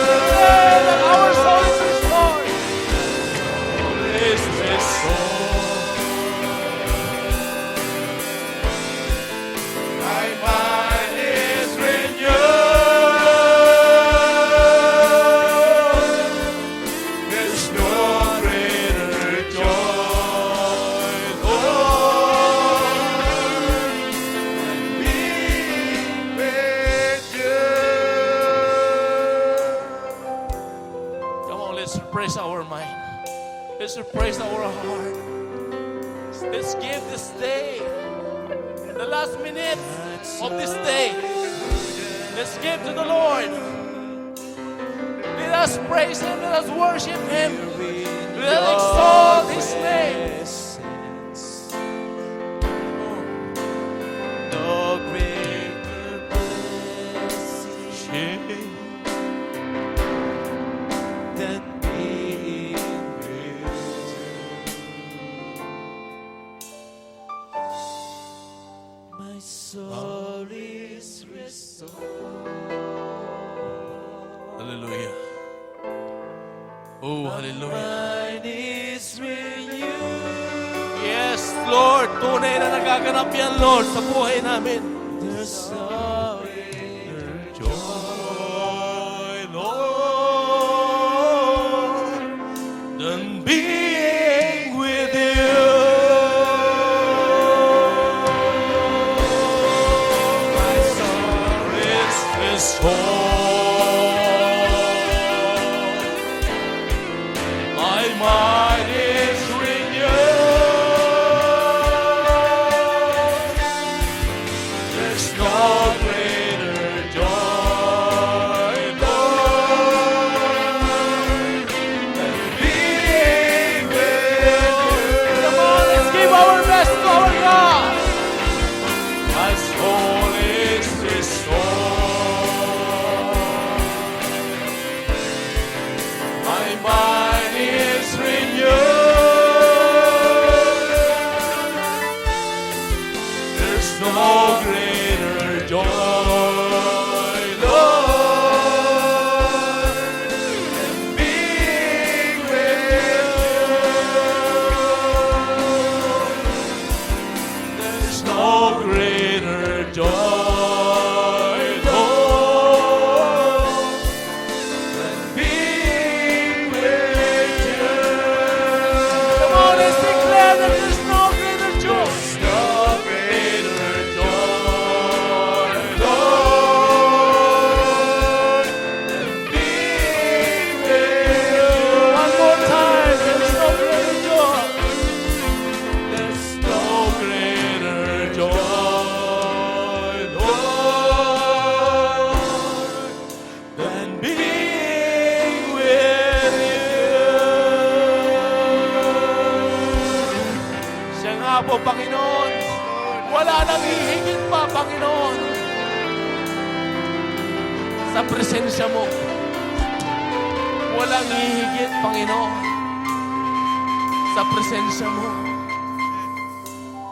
Declare that our soul is restored. Is restored. My mind is renewed. There's no greater joy, Lord, than being with you. Come on, let's praise our mind. Let's praise our heart. Let's give this day, the last minute of this day, let's give to the Lord. Let us praise Him. Let us worship Him. Let us exalt His name. No greater blessing than being with you. My soul is restored. Hallelujah. Oh, hallelujah. Mine is renewed. Yes, Lord. Tunay na nagaganap yan, Lord, sa buhay namin. There's no greater Joy, Lord, than being with you. My soul is restored. My mind is renewed. There's natin, there's no greater joy. no greater joy, Lord, than being with you. One more time, there's no greater joy. There's no greater joy, Lord, than being with you. Siya nga po, Panginoon. Wala nang hihigit pa, Panginoon. Sa presensya mo. Walang hihigit, Panginoon. Sa presensya mo.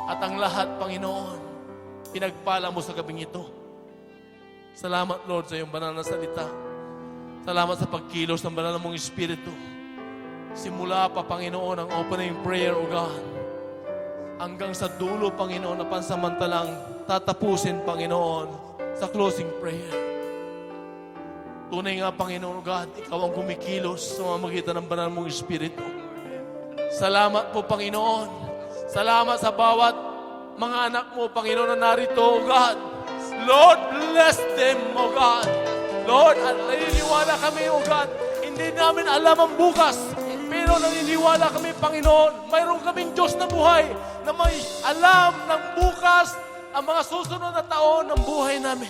At ang lahat, Panginoon, pinagpala mo sa gabing ito. Salamat, Lord, sa iyong banal na salita. Salamat sa pagkilos ng banal mong Espiritu. Simula pa, Panginoon, ang opening prayer, O God. Hanggang sa dulo, Panginoon, na pansamantalang tatapusin, Panginoon, sa closing prayer. Tunay nga, Panginoon, O God, Ikaw ang kumikilos sa mamagitan ng banal mong Espiritu. Salamat po, Panginoon. Salamat sa bawat mga anak mo, Panginoon, na narito, O God. Lord, bless them, O God. Lord, at naniniwala kami, O God, hindi namin alam ang bukas. Pero naniniwala kami, Panginoon, mayroon kaming Diyos na buhay na may alam ng bukas ang mga susunod na taon ng buhay namin.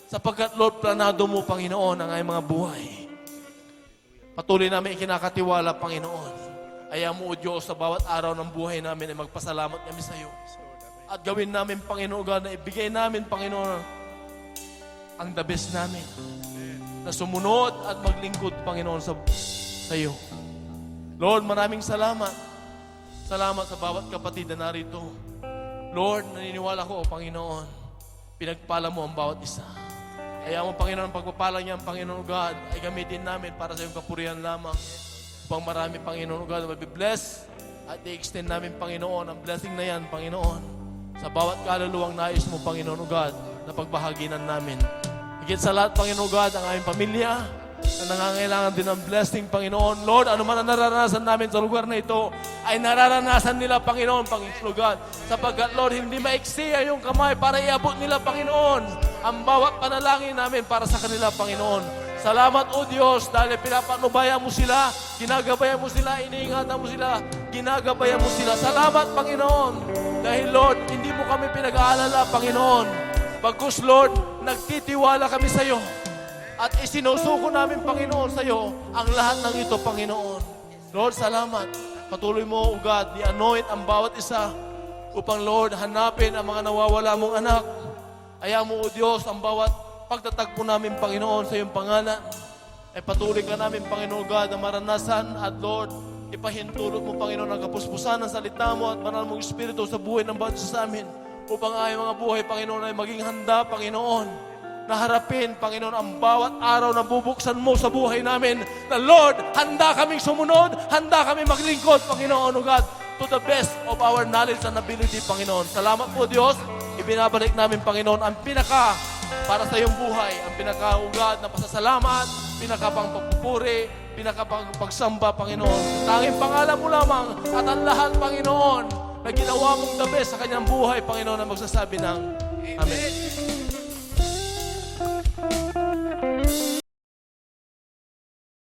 Sapagkat, Lord, planado mo, Panginoon, ang aming mga buhay. Patuloy namin ikinakatiwala, Panginoon. Ayaw mo, O Diyos, sa bawat araw ng buhay namin ay magpasalamat kami sa iyo. At gawin namin, Panginoon, God, na ibigay namin, Panginoon, ang the best namin. Na sumunod at maglingkod, Panginoon, sa iyo. Lord, maraming salamat. Salamat sa bawat kapatid na narito. Lord, naniniwala ko, O Panginoon, pinagpala mo ang bawat isa. Kaya mo, Panginoon, ang pagpapala niya, Panginoon God, ay gamitin namin para sa iyong kapurihan lamang. Upang marami, Panginoon God, na mabibless at i-extend namin, Panginoon, ang blessing na yan, Panginoon, sa bawat kaluluwang nais mo, Panginoon God, na pagbahaginan namin. Higit sa lahat, Panginoon God, ang aming pamilya, na nangangailangan din ng blessing, Panginoon. Lord, ano man ang nararanasan namin sa lugar na ito, ay nararanasan nila, Panginoon, Panginoon God. Sapagkat, Lord, hindi maiksiya yung kamay para iabot nila, Panginoon, ang bawat panalangin namin para sa kanila, Panginoon. Salamat, O Diyos, dahil pinapatnubayan mo sila, ginagabayan mo sila, iniingatan mo sila, ginagabayan mo sila. Salamat, Panginoon, dahil, Lord, hindi mo kami pinag-aalala, Panginoon. Pagkus, Lord, nagtitiwala kami sa iyo. At isinusuko namin, Panginoon, sa iyo ang lahat ng ito, Panginoon. Lord, salamat. Patuloy mo, O God, i-anoint ang bawat isa upang, Lord, hanapin ang mga nawawala mong anak. Ayaw mo, O Diyos, ang bawat pagtatagpo namin, Panginoon, sa iyong pangalan. Ay patuloy ka namin, Panginoon God, na maranasan at, Lord, ipahintulot mo, Panginoon, ang kapuspusan ng salita mo at banal mong Espiritu sa buhay ng bawat isa sa amin upang ay mga buhay, Panginoon, ay maging handa, Panginoon, na harapin, Panginoon, ang bawat araw na bubuksan mo sa buhay namin. Na, Lord, handa kaming sumunod, handa kaming maglingkod, Panginoon, O God, to the best of our knowledge and ability, Panginoon. Salamat po, Diyos. Ibinabalik namin, Panginoon, ang pinaka para sa iyong buhay, ang pinaka-ugad na pasasalamat, pinaka-pang pagpupuri, pinaka-pang pagsamba, Panginoon. Tanging pangalan mo lamang at ang lahat, Panginoon, na ginawa mong the best sa kanyang buhay, Panginoon, na magsasabi ng Amen.